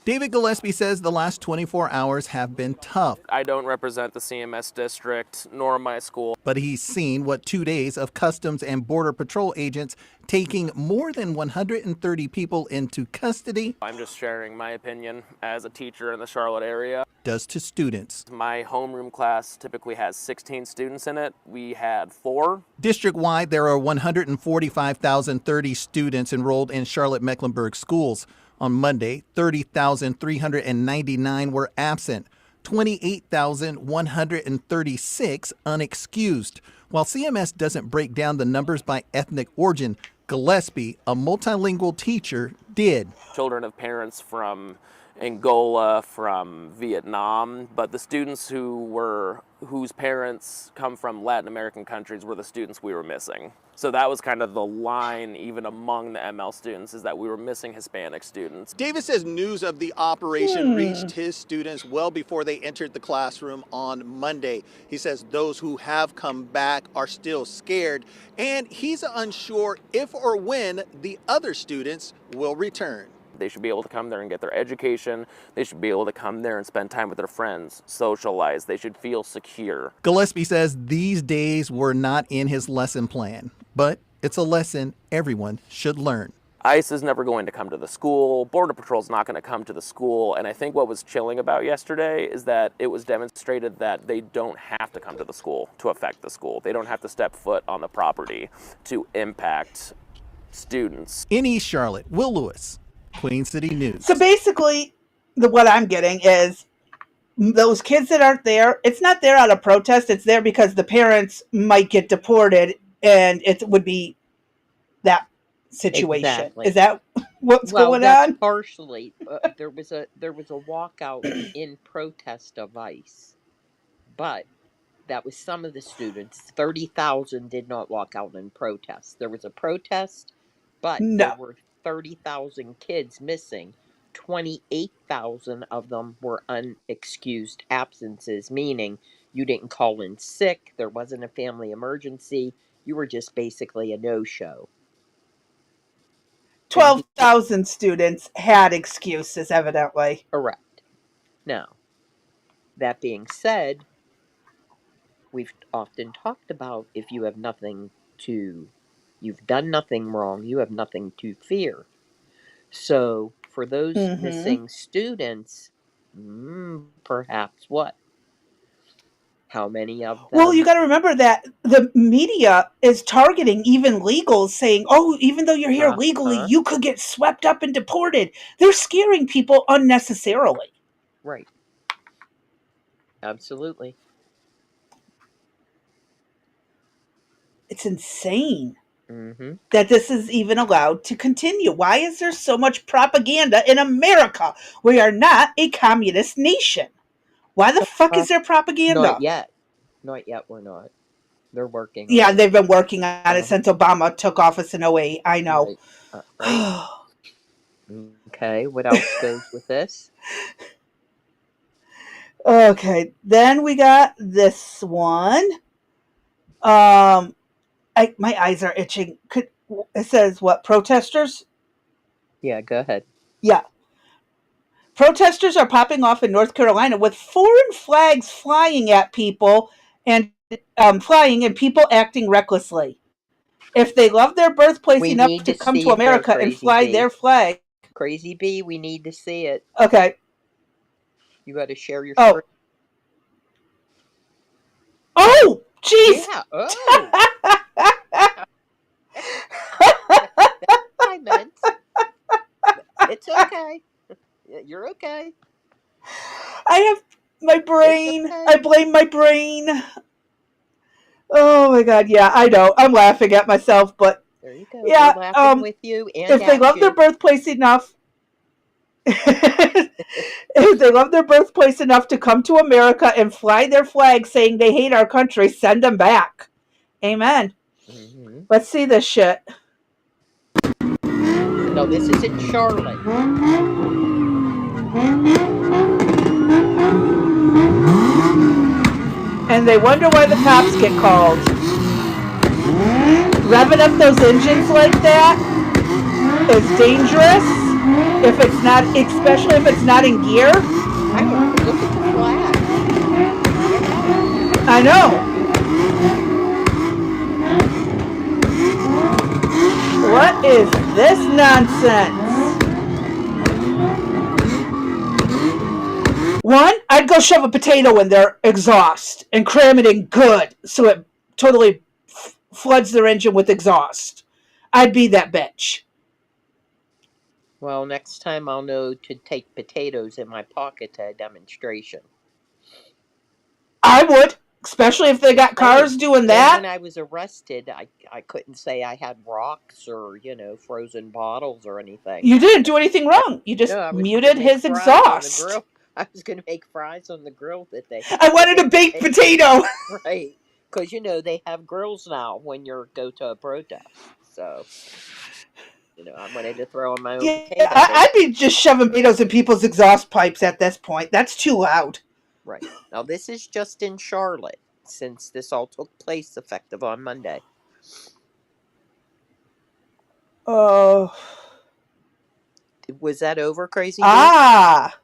David Gillespie says the last 24 hours have been tough. I don't represent the CMS district nor my school. But he's seen what 2 days of Customs and Border Patrol agents taking more than 130 people into custody. I'm just sharing my opinion as a teacher in the Charlotte area. Does to students. My homeroom class typically has 16 students in it. We had 4. District-wide, there are 145,030 students enrolled in Charlotte-Mecklenburg schools. On Monday, 30,399 were absent, 28,136 unexcused. While CMS doesn't break down the numbers by ethnic origin, Gillespie, a multilingual teacher, did. Children of parents from Angola, from Vietnam, but the students whose parents come from Latin American countries were the students we were missing. So that was kind of the line, even among the ML students, is that we were missing Hispanic students. Davis says news of the operation reached his students well before they entered the classroom on Monday. He says those who have come back are still scared, and he's unsure if or when the other students will return. They should be able to come there and get their education. They should be able to come there and spend time with their friends, socialize. They should feel secure. Gillespie says these days were not in his lesson plan, but it's a lesson everyone should learn. ICE is never going to come to the school. Border Patrol is not going to come to the school. And I think what was chilling about yesterday is that it was demonstrated that they don't have to come to the school to affect the school. They don't have to step foot on the property to impact students. In East Charlotte, Will Lewis, Queen City News. So basically, what I'm getting is those kids that aren't there, it's not there out of protest. It's there because the parents might get deported, and it would be that situation. Exactly. Is that what's going on? Partially. There was a walkout in protest of ICE, but that was some of the students. 30,000 did not walk out in protest. There was a protest, but there were 30,000 kids missing. 28,000 of them were unexcused absences, meaning you didn't call in sick, there wasn't a family emergency, you were just basically a no-show. 12,000 students had excuses, evidently. Correct. Now, that being said, we've often talked about if you have you've done nothing wrong, you have nothing to fear. So for those missing students, perhaps what? How many of them? Well, you got to remember that the media is targeting even legals, saying, oh, even though you're here legally, you could get swept up and deported. They're scaring people unnecessarily. Right. Absolutely. It's insane that this is even allowed to continue. Why is there so much propaganda in America? We are not a communist nation. Why the fuck is there propaganda? Not yet. Not yet, we're not. They're working on Yeah, it. they've been working on it since Obama took office in 08. I know. Right. Right. Okay. What else goes with this? Okay, then we got this one. My eyes are itching. It says what? Protesters? Yeah, go ahead. Yeah. Protesters are popping off in North Carolina with foreign flags flying at people and flying and people acting recklessly. If they love their birthplace We enough need to to come see to it though, America and Crazy fly B. their flag. Crazy B, we need to see it. Okay. You got to share your Oh. screen. Oh, jeez. Yeah. Oh. That's what I meant. It's okay. You're okay. I have my brain. Okay. I blame my brain. Oh my God. Yeah, I know. I'm laughing at myself, but There you go. yeah, We're laughing with you and if they at love you. their birthplace enough, if they love their birthplace enough to come to America and fly their flag saying they hate our country, send them back. Amen. Mm-hmm. Let's see this shit. No, this is in Charlotte. And they wonder why the cops get called. Revving up those engines like that is dangerous. If it's not, especially if it's not in gear. I know. Look at the flag. Get out. I know. What is this nonsense? One, I'd go shove a potato in their exhaust and cram it in good so it totally floods their engine with exhaust. I'd be that bitch. Well, next time I'll know to take potatoes in my pocket to a demonstration. I would, especially if they got cars doing that. And when I was arrested, I couldn't say I had rocks or, frozen bottles or anything. You didn't do anything wrong. You just muted his exhaust. I was going to make fries on the grill that they... I wanted a baked potato. Right. Because, they have grills now when you go to a protest. So, I wanted to throw in my own potato. I'd be just shoving potatoes in people's exhaust pipes at this point. That's too loud. Right. Now, this is just in Charlotte, since this all took place effective on Monday. Oh. Was that over, Crazy B?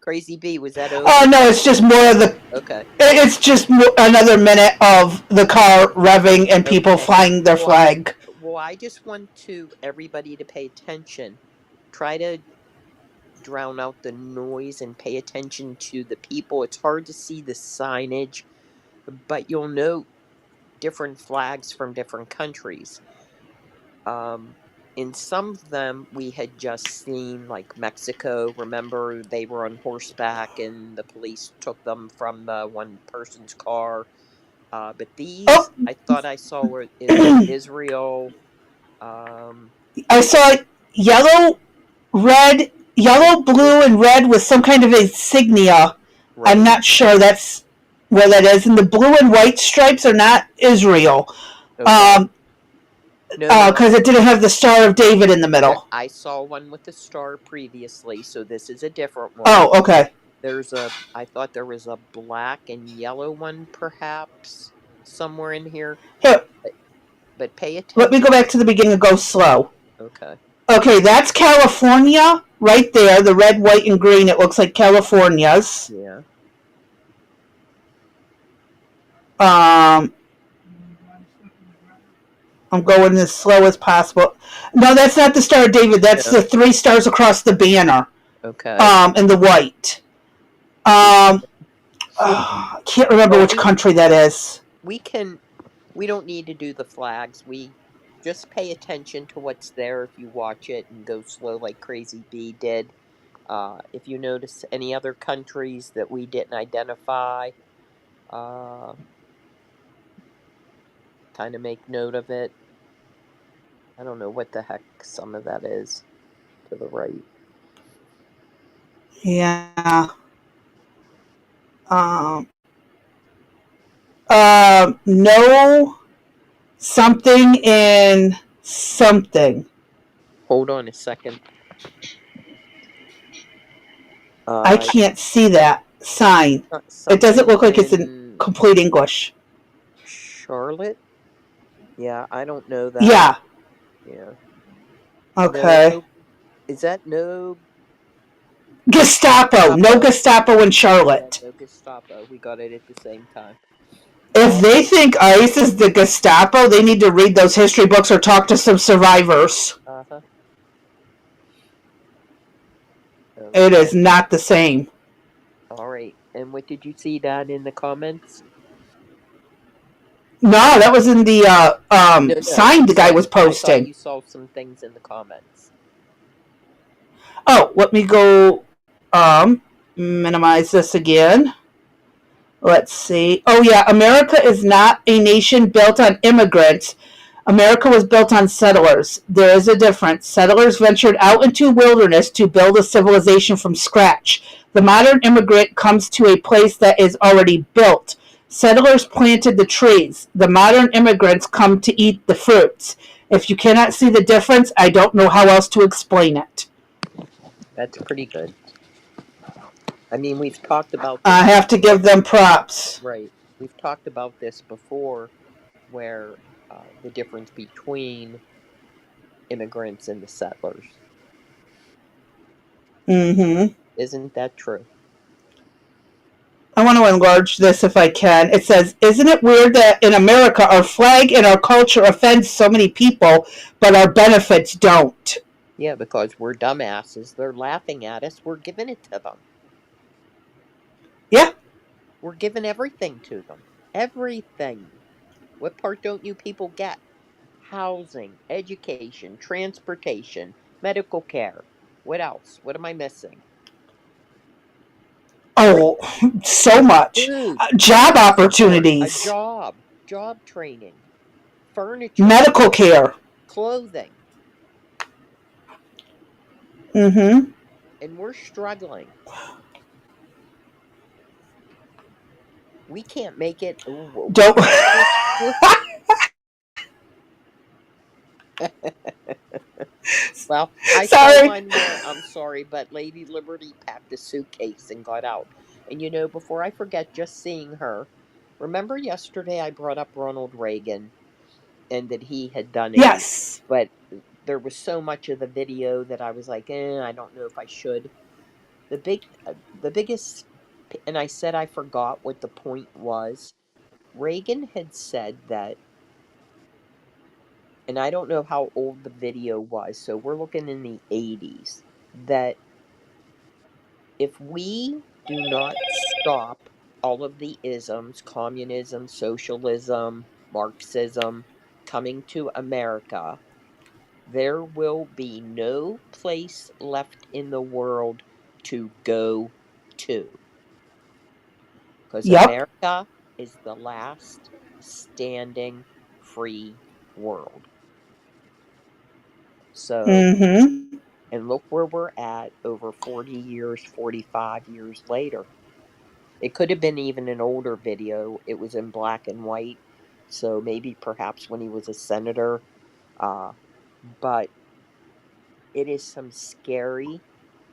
Crazy B, was that over? Oh, no, it's just more of the... Okay. It's just another minute of the car revving and people flying their flag. Well, I just want everybody to pay attention. Try to drown out the noise and pay attention to the people. It's hard to see the signage, but you'll note different flags from different countries. In some of them, we had just seen, like Mexico. Remember, they were on horseback and the police took them from the one person's car. But these, I thought I saw were in Israel. I saw yellow, blue, and red with some kind of insignia. Right. I'm not sure that's where that is. And the blue and white stripes are not Israel. Okay. Because it didn't have the Star of David in the middle. I saw one with the star previously, so this is a different one. Oh, okay. I thought there was a black and yellow one, perhaps, somewhere in here. Here. But pay attention. Let me go back to the beginning and go slow. Okay. Okay, that's California right there. The red, white, and green. It looks like California's. Yeah. I'm going as slow as possible. No, that's not the Star of David. That's the 3 stars across the banner. Okay. In the white. I can't remember which country that is. We don't need to do the flags. We just pay attention to what's there if you watch it and go slow like Crazy B did. If you notice any other countries that we didn't identify, kind of make note of it. I don't know what the heck some of that is to the right. Yeah. No. something in something. Hold on a second. I can't see that sign. It doesn't look like it's in complete English. Charlotte? Yeah, I don't know that. Yeah. Yeah. Okay. No, is that no? Gestapo. No Gestapo in Charlotte. Yeah, no Gestapo. We got it at the same time. If they think ICE is the Gestapo, they need to read those history books or talk to some survivors. Uh-huh. It is not the same. All right. And what did you see that in the comments? No, that was in the sign the guy was I thought posting. you saw some things in the comments. Oh, let me go minimize this again. Let's see. Oh yeah, America is not a nation built on immigrants. America was built on settlers. There is a difference. Settlers ventured out into wilderness to build a civilization from scratch. The modern immigrant comes to a place that is already built. Settlers planted the trees. The modern immigrants come to eat the fruits. If you cannot see the difference, I don't know how else to explain it. That's pretty good. I mean, we've talked about this. I have to give them props. Right. We've talked about this before, where the difference between immigrants and the settlers. Mm-hmm. Isn't that true? I want to enlarge this if I can. It says, isn't it weird that in America our flag and our culture offends so many people, but our benefits don't? Yeah, because we're dumbasses. They're laughing at us. We're giving it to them. Yeah. We're giving everything to them. Everything. What part don't you people get? Housing, education, transportation, medical care. What else? What am I missing? Oh, so much. Food, Job opportunities. job training, furniture, medical care, clothing. Mm-hmm. And we're struggling. We can't make it. Don't. Well, I sorry. saw one where, I'm sorry, but Lady Liberty packed a suitcase and got out. And you know, before I forget just seeing her, remember yesterday I brought up Ronald Reagan and that he had done it. Yes. But there was so much of the video that I was like, I don't know if I should. The biggest, and I said I forgot what the point was. Reagan had said that, and I don't know how old the video was, so we're looking in the 80s, that if we do not stop all of the isms, communism, socialism, Marxism, coming to America, there will be no place left in the world to go to. Because America is the last standing free world. So, and look where we're at over 40 years, 45 years later. It could have been even an older video. It was in black and white. So maybe perhaps when he was a senator. But it is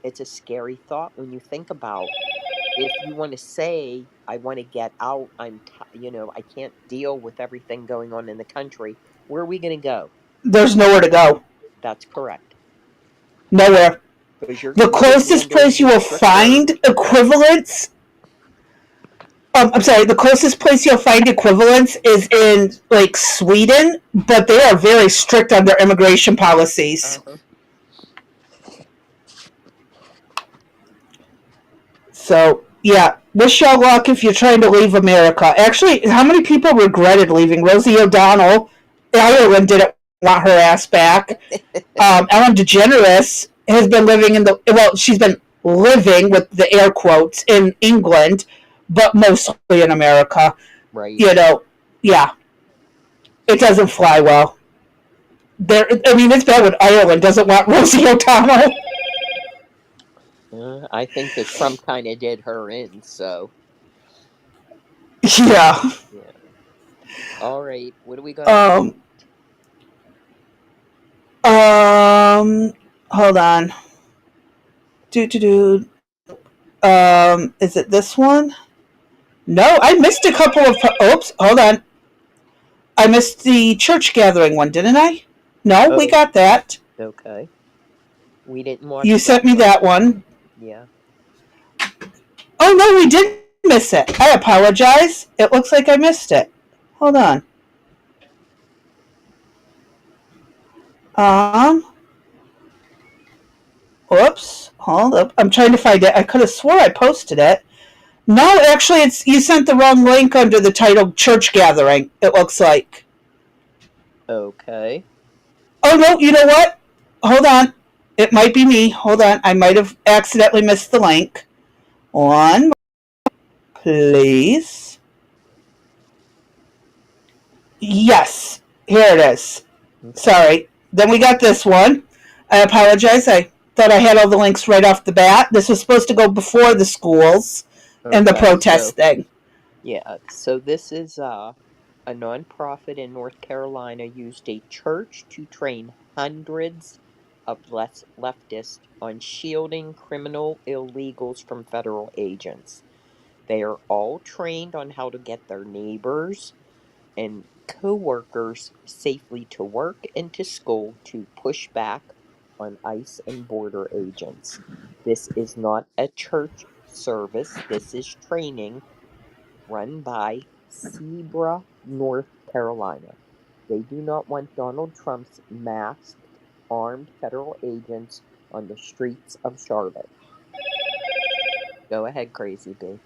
it's a scary thought when you think about if you want to say, I want to get out, I can't deal with everything going on in the country. Where are we going to go? There's nowhere to go. That's correct. Nowhere. The closest place you will find equivalents. I'm sorry. The closest place you'll find equivalents is in like Sweden, but they are very strict on their immigration policies. So yeah, wish y'all luck if you're trying to leave America. Actually, how many people regretted leaving? Rosie O'Donnell, Ireland didn't want her ass back. Ellen DeGeneres has been she's been living with the air quotes in England, but mostly in America. Right. Yeah. It doesn't fly well. It's bad when Ireland doesn't want Rosie O'Donnell. I think that Trump kind of did her in, so. Yeah. All right, what are we gonna Hold on. Is it this one? No, I missed a couple of. Oops, hold on. I missed the church gathering one, didn't I? No, we got that. Okay. We didn't watch You sent me that one. Yeah. Oh, no, we did miss it. I apologize. It looks like I missed it. Hold on. Whoops. Hold up. I'm trying to find it. I could have swore I posted it. No, actually, you sent the wrong link under the title Church Gathering, it looks like. Okay. Oh, no, you know what? Hold on. It might be me. Hold on. I might have accidentally missed the link. One, please. Yes. Here it is. Sorry. Then we got this one. I apologize. I thought I had all the links right off the bat. This was supposed to go before the schools and the protest thing. Yeah, so this is a nonprofit in North Carolina used a church to train hundreds of leftists on shielding criminal illegals from federal agents. They are all trained on how to get their neighbors and co-workers safely to work and to school to push back on ICE and border agents. This is not a church service. This is training run by Zebra, North Carolina. They do not want Donald Trump's masked, armed federal agents on the streets of Charlotte. Go ahead, Crazy Bee.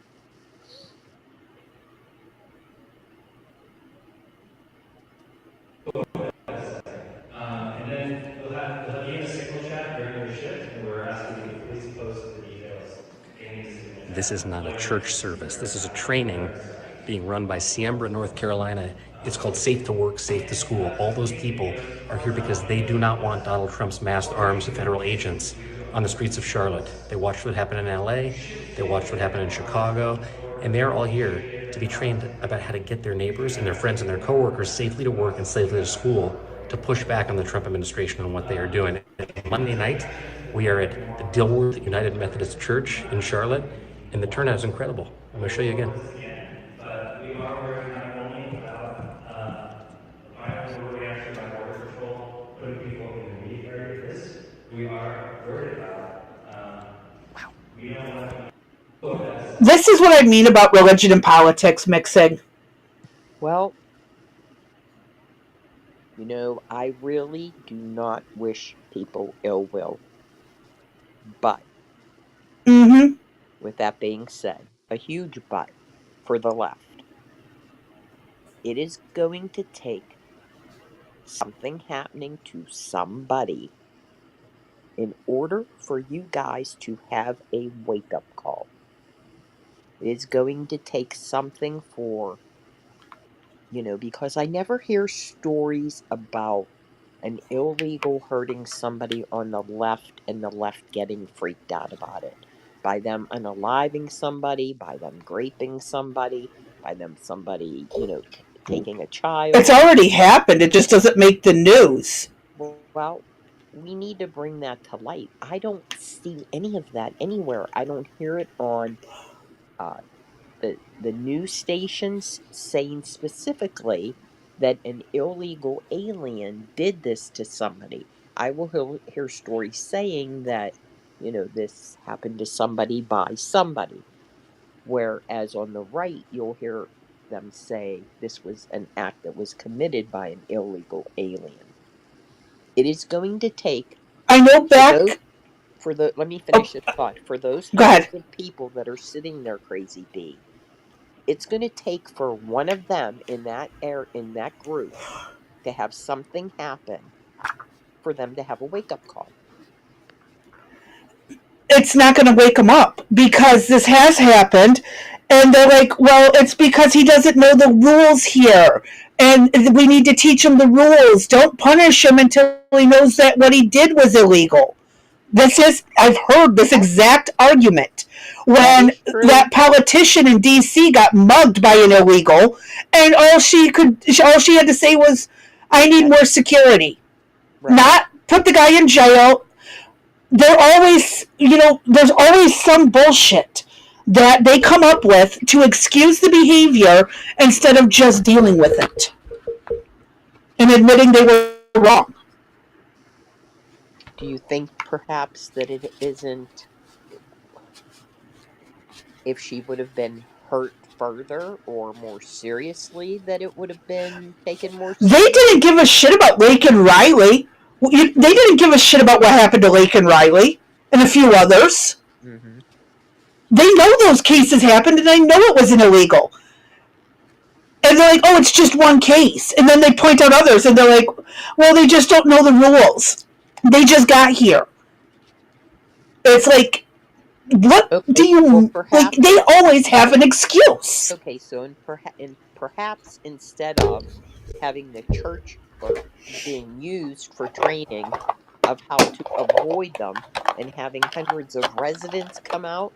And then they'll be in a signal chat during their shift, and we're asking you to please post the details in the signal chat. This is not a church service. This is a training being run by Zebra, North Carolina. It's called Safe to Work, Safe to School. All those people are here because they do not want Donald Trump's masked arms of federal agents on the streets of Charlotte. They watched what happened in LA, they watched what happened in Chicago, and they're all here to be trained about how to get their neighbors and their friends and their coworkers safely to work and safely to school to push back on the Trump administration on what they are doing. Monday night, we are at the Dilworth United Methodist Church in Charlotte, and the turnout is incredible. I'm going to show you again. But we are worried not only about violence or reaction by Border Patrol putting people in the immediate area of this, we are worried about we don't want to. This is what I mean about religion and politics mixing. Well, you know, I really do not wish people ill will. But, with that being said, a huge but for the left. It is going to take something happening to somebody in order for you guys to have a wake-up call. It is going to take something for, you know, because I never hear stories about an illegal hurting somebody on the left and the left getting freaked out about it. By them unaliving somebody, by them raping somebody, by them somebody, you know, taking a child. It's already happened. It just doesn't make the news. Well, we need to bring that to light. I don't see any of that anywhere. I don't hear it on the news stations saying specifically that an illegal alien did this to somebody. I will hear stories saying that, you know, this happened to somebody by somebody. Whereas on the right, you'll hear them say this was an act that was committed by an illegal alien. It is going to take... I know back... let me finish this thought. For those hundreds of people that are sitting there, Crazy Bee, it's going to take for one of them in that group to have something happen for them to have a wake-up call. It's not going to wake them up because this has happened, and they're like, well, it's because he doesn't know the rules here, and we need to teach him the rules. Don't punish him until he knows that what he did was illegal. I've heard this exact argument. when is true. that politician in D.C. got mugged by an illegal, and all she had to say was, "I need more security," Right. not put the guy in jail. They're always, there's always some bullshit that they come up with to excuse the behavior instead of just dealing with it and admitting they were wrong. Do you think perhaps that it isn't, if she would have been hurt further or more seriously, that it would have been taken more They seriously? didn't give a shit about Laken Riley. They didn't give a shit about what happened to Laken Riley and a few others. Mm-hmm. They know those cases happened, and they know it was an illegal. And they're like, "Oh, it's just one case." And then they point out others, and they're like, "Well, they just don't know the rules. They just got here." It's like, what Okay, do you well, perhaps, like? They always have an excuse. okay, so perhaps instead of having the church clerk being used for training of how to avoid them and having hundreds of residents come out,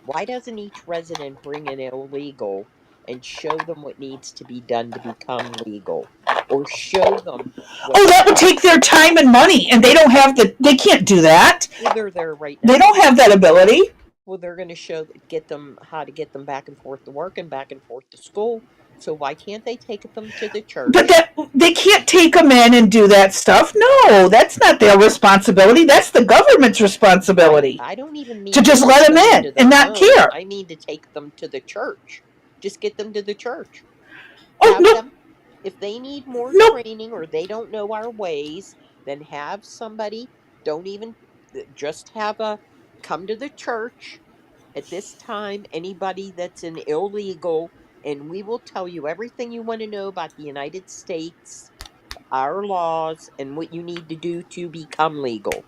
why doesn't each resident bring an illegal and show them what needs to be done to become legal? Or show them Oh, that would take their time and money, and they don't have they can't do that. Well, they're there right now. They don't have that ability. Well, they're going to get them how to get them back and forth to work and back and forth to school. So why can't they take them to the church? But they can't take them in and do that stuff. No, that's not their responsibility. That's the government's responsibility. I don't even mean to just let them in and not care. I mean to take them to the church. Just get them to the church. Oh, no. Them, if they need more training or they don't know our ways, then have somebody, just have a come to the church at this time, anybody that's an illegal, and we will tell you everything you want to know about the United States, our laws, and what you need to do to become legal.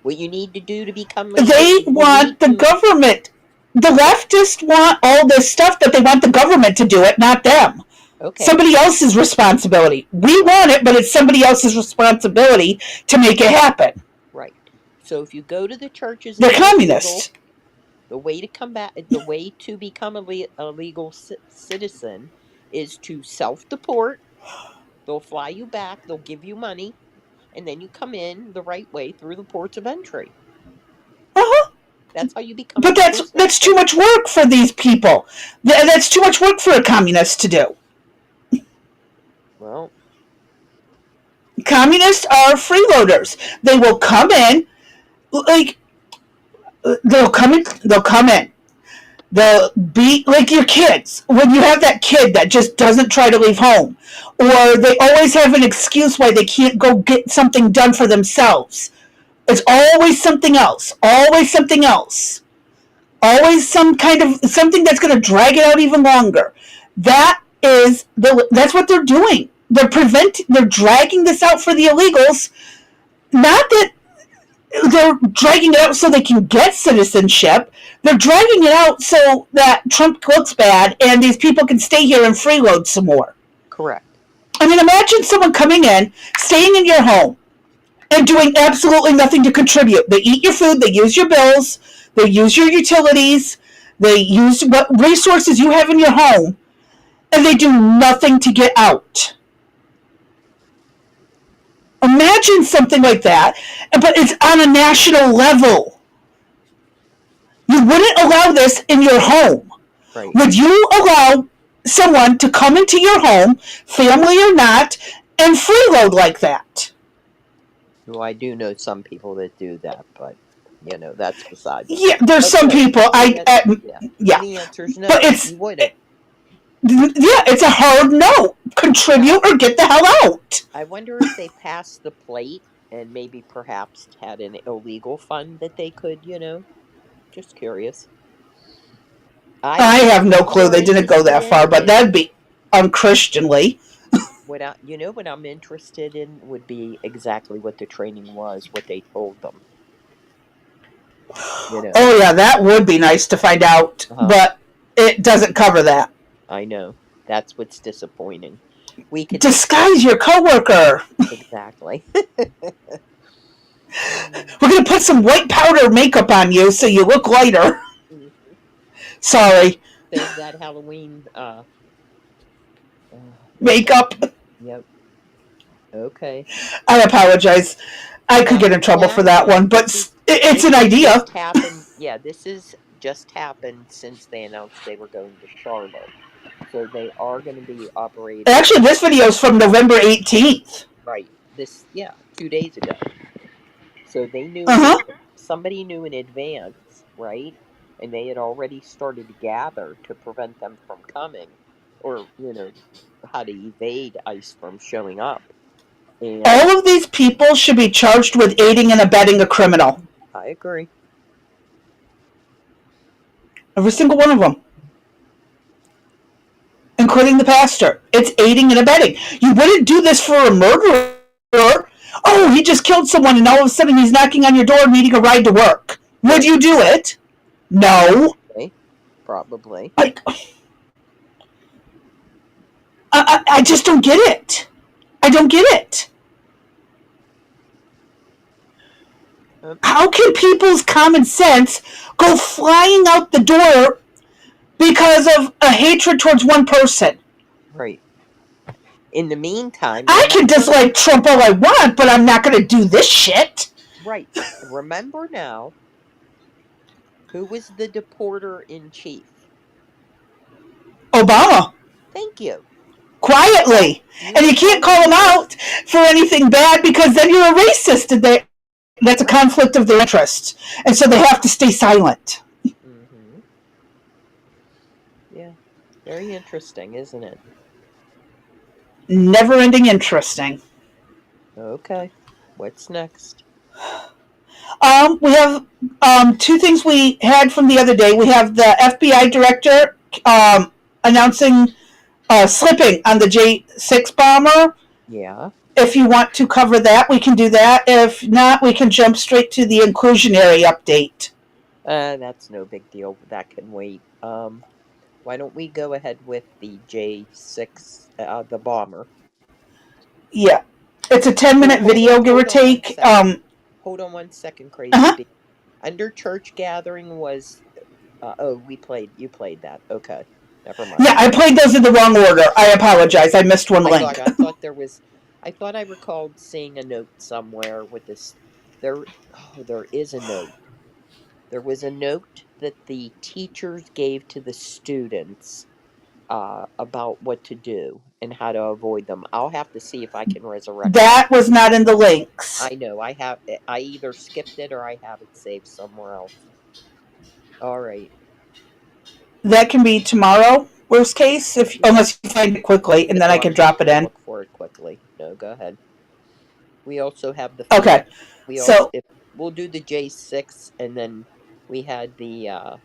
What you need to do to become legal. They want the government. The leftists want all this stuff that they want the government to do it, not them. Okay. Somebody else's responsibility. We want it, but it's somebody else's responsibility to make it happen. Right. So if you go to the churches, they're communists. The way to become a legal citizen is to self-deport. They'll fly you back. They'll give you money, and then you come in the right way through the ports of entry. That's how you become. But that's too much work for these people. That's too much work for a communist to do. Well, communists are freeloaders. They will come in, they'll come in. They'll be like your kids. When you have that kid that just doesn't try to leave home, or they always have an excuse why they can't go get something done for themselves. It's always something else. Always something else. Always some kind of something that's going to drag it out even longer. That's what they're doing. They're dragging this out for the illegals. Not that they're dragging it out so they can get citizenship. They're dragging it out so that Trump looks bad and these people can stay here and freeload some more. Correct. I mean, imagine someone coming in, staying in your home, and doing absolutely nothing to contribute. They eat your food, they use your bills, they use your utilities, they use what resources you have in your home, and they do nothing to get out. Imagine something like that, but it's on a national level. You wouldn't allow this in your home. Right. Would you allow someone to come into your home, family or not, and freeload like that? Well, I do know some people that do that, but that's beside. Yeah, there's some people. Yeah. The answer is no. But you wouldn't. Yeah, it's a hard no. Contribute or get the hell out. I wonder if they passed the plate and maybe perhaps had an illegal fund that they could, just curious. I have no clue. They didn't go that far, but that'd be unchristianly. What I'm interested in would be exactly what the training was, what they told them. Oh yeah, that would be nice to find out, but it doesn't cover that. I know. That's what's disappointing. We could disguise your coworker. Exactly. We're gonna put some white powder makeup on you so you look lighter. Sorry. Save that Halloween Makeup. Yep. Okay. I apologize. I could No, get in trouble for that's that fine. one, but it's This an has idea. just happened. Yeah, this is just happened since they announced they were going to Charlotte. So they are going to be operating. Actually, this video is from November 18th. Right. 2 days ago. So they knew, somebody knew in advance, right? And they had already started to gather to prevent them from coming, or, how to evade ICE from showing up. And all of these people should be charged with aiding and abetting a criminal. I agree. Every single one of them. Including the pastor. It's aiding and abetting. You wouldn't do this for a murderer. Oh, he just killed someone and all of a sudden he's knocking on your door needing a ride to work. Would you do it? No. Okay. Probably. Like, I just don't get it. I don't get it. How can people's common sense go flying out the door because of a hatred towards one person? Right. In the meantime, I can dislike Trump all I want, but I'm not going to do this shit. Right. Remember now, who was the deporter in chief? Obama. Thank you. Quietly. And you can't call him out for anything bad because then you're a racist and that's a conflict of their interest. And so they have to stay silent. Mm-hmm. Yeah. Very interesting, isn't it? Never-ending interesting. Okay. What's next? We have two things we had from the other day. We have the FBI director announcing slipping on the J6 bomber. Yeah. If you want to cover that, we can do that. If not, we can jump straight to the inclusionary update. That's no big deal. That can wait. Why don't we go ahead with the J6, the bomber? Yeah. It's a 10-minute video, give or take. Hold on 1 second, Crazy. Under church gathering was... you played that. Okay. Never mind. Yeah, I played those in the wrong order. I apologize. I missed one link. I thought there was... I thought I recalled seeing a note somewhere with this... There is a note. There was a note that the teachers gave to the students about what to do and how to avoid them. I'll have to see if I can resurrect that. Was not in the links. I know. I either skipped it or I have it saved somewhere else. All right. That can be tomorrow, worst case, unless you find it quickly, and then I can drop it in. Look for it quickly. No, go ahead. We also have the... Okay. We'll do the J6, and then we had the...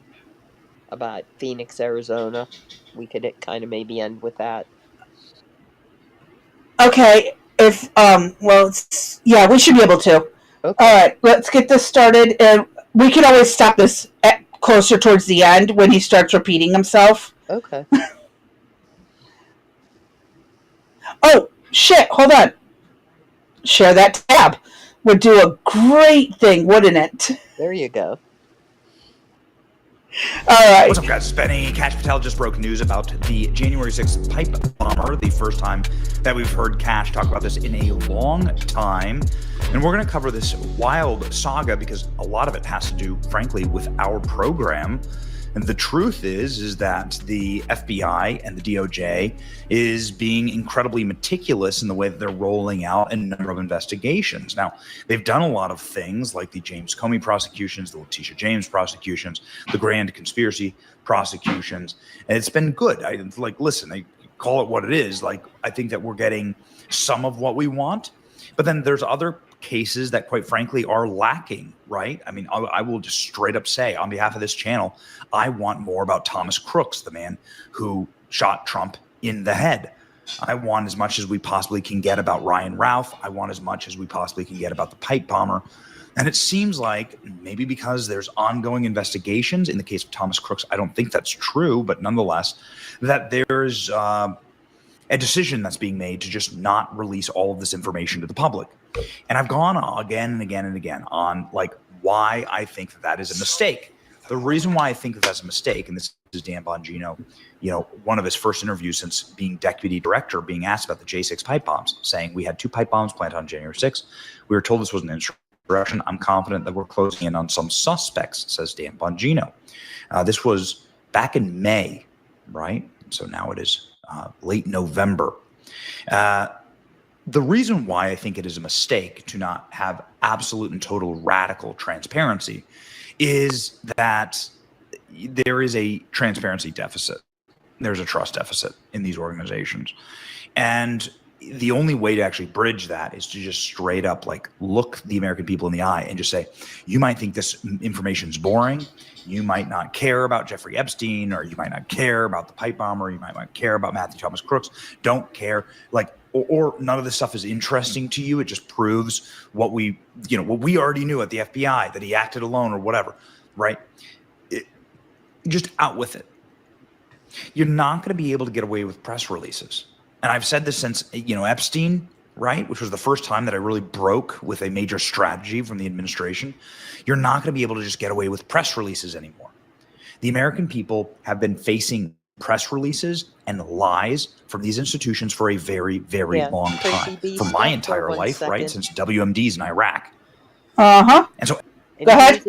about Phoenix, Arizona. We could kind of maybe end with that. Okay. We should be able to. Okay. All right, let's get this started, and we can always stop this closer towards the end when he starts repeating himself. Okay. Oh, shit, hold on. Share that tab. Would do a great thing, wouldn't it? There you go. All right. What's up, guys? It's Benny. Kash Patel just broke news about the January 6th pipe bomber, the first time that we've heard Kash talk about this in a long time. And we're going to cover this wild saga because a lot of it has to do, frankly, with our program. And the truth is that the FBI and the DOJ is being incredibly meticulous in the way that they're rolling out a number of investigations. Now, they've done a lot of things like the James Comey prosecutions, the Letitia James prosecutions, the grand conspiracy prosecutions, and it's been good. I call it what it is. I think that we're getting some of what we want, but then there's other cases that, quite frankly, are lacking, right? I mean, I will just straight up say on behalf of this channel, I want more about Thomas Crooks, the man who shot Trump in the head. I want as much as we possibly can get about Ryan Routh. I want as much as we possibly can get about the pipe bomber. And it seems like maybe because there's ongoing investigations, in the case of Thomas Crooks, I don't think that's true, but nonetheless, that there's a decision that's being made to just not release all of this information to the public. And I've gone again and again and again on why I think that is a mistake. The reason why I think that that's a mistake, and this is Dan Bongino, one of his first interviews since being deputy director, being asked about the J6 pipe bombs, saying we had 2 pipe bombs planted on January 6th. We were told this was an insurrection. I'm confident that we're closing in on some suspects, says Dan Bongino. This was back in May, right? So now it is late November. The reason why I think it is a mistake to not have absolute and total radical transparency is that there is a transparency deficit. There's a trust deficit in these organizations. And the only way to actually bridge that is to just straight up look the American people in the eye and just say, you might think this information is boring. You might not care about Jeffrey Epstein, or you might not care about the pipe bomber. You might not care about Matthew Thomas Crooks. Don't care. Or none of this stuff is interesting to you. It just proves what we already knew at the FBI, that he acted alone or whatever, right? Just out with it. You're not going to be able to get away with press releases. And I've said this since, Epstein, right, which was the first time that I really broke with a major strategy from the administration. You're not going to be able to just get away with press releases anymore. The American people have been facing press releases and lies from these institutions for a very, very long time. For my entire life, right, since WMDs in Iraq. Uh-huh. And so, go ahead.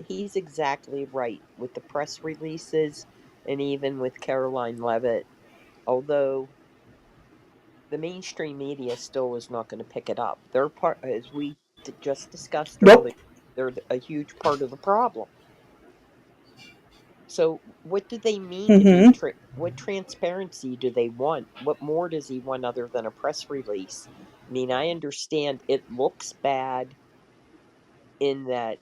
He's exactly right with the press releases, and even with Caroline Leavitt, although the mainstream media still is not going to pick it up. They're part, as we just discussed earlier, they're a huge part of the problem. So what do they mean? What transparency do they want? What more does he want other than a press release? I mean, I understand it looks bad in that,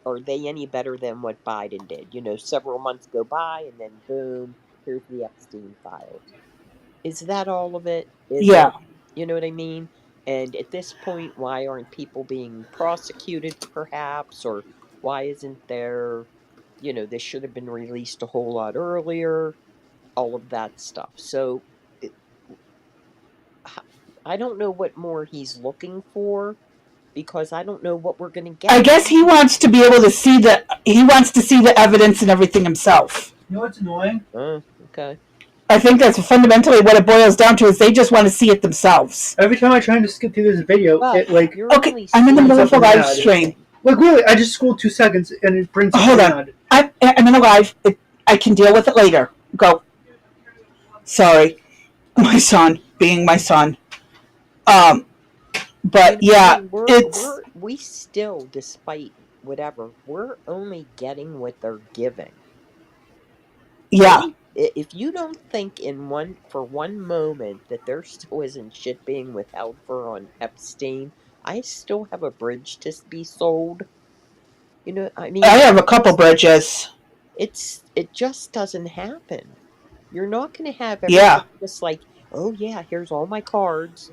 are they any better than what Biden did? Several months go by and then boom, here's the Epstein files. Is that all of it? You know what I mean? And at this point, why aren't people being prosecuted perhaps? Or why isn't there, this should have been released a whole lot earlier? All of that stuff. So I don't know what more he's looking for, because I don't know what we're going to get. I guess he wants to be able to see the evidence and everything himself. You know what's annoying? Okay. I think that's fundamentally what it boils down to, is they just want to see it themselves. Every time I try to skip through this video, okay, I'm in the middle of a live stream. Really, I just scrolled 2 seconds and it brings up Hold on. I'm in a live. I can deal with it later. Go. Sorry. My son, being my son. But yeah, we still, despite whatever, we're only getting what they're giving. Yeah. If you don't think for one moment that there still isn't shit being withheld on Epstein, I still have a bridge to be sold. I mean, I have a couple bridges. It just doesn't happen. You're not going to have everything just like, oh yeah, here's all my cards.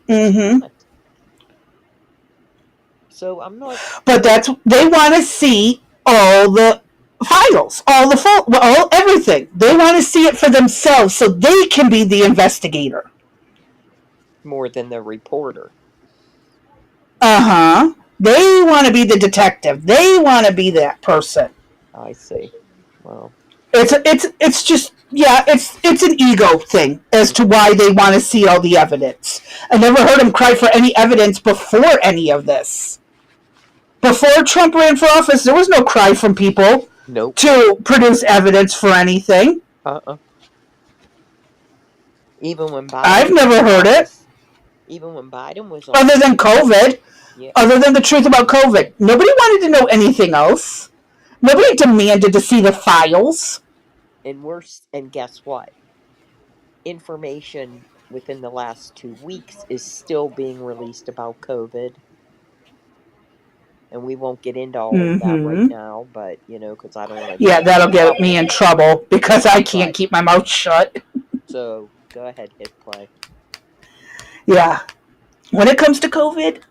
Mm-hmm. So I'm not. But they want to see all the files, all everything. They want to see it for themselves so they can be the investigator. More than the reporter. Uh-huh. They want to be the detective. They want to be that person. I see. Well, it's just it's an ego thing as to why they want to see all the evidence. I never heard him cry for any evidence before any of this. Before Trump ran for office, there was no cry from people to produce evidence for anything. Even when Biden, I've never heard it. Even when Biden was on, other than COVID, other than the truth about COVID, nobody wanted to know anything else. Nobody demanded to see the files. And guess what? Information within the last 2 weeks is still being released about COVID. And we won't get into all of that right now, but, because I don't want to... Yeah, that'll get me in trouble, because I can't keep my mouth shut. So, go ahead, hit play. Yeah. When it comes to COVID,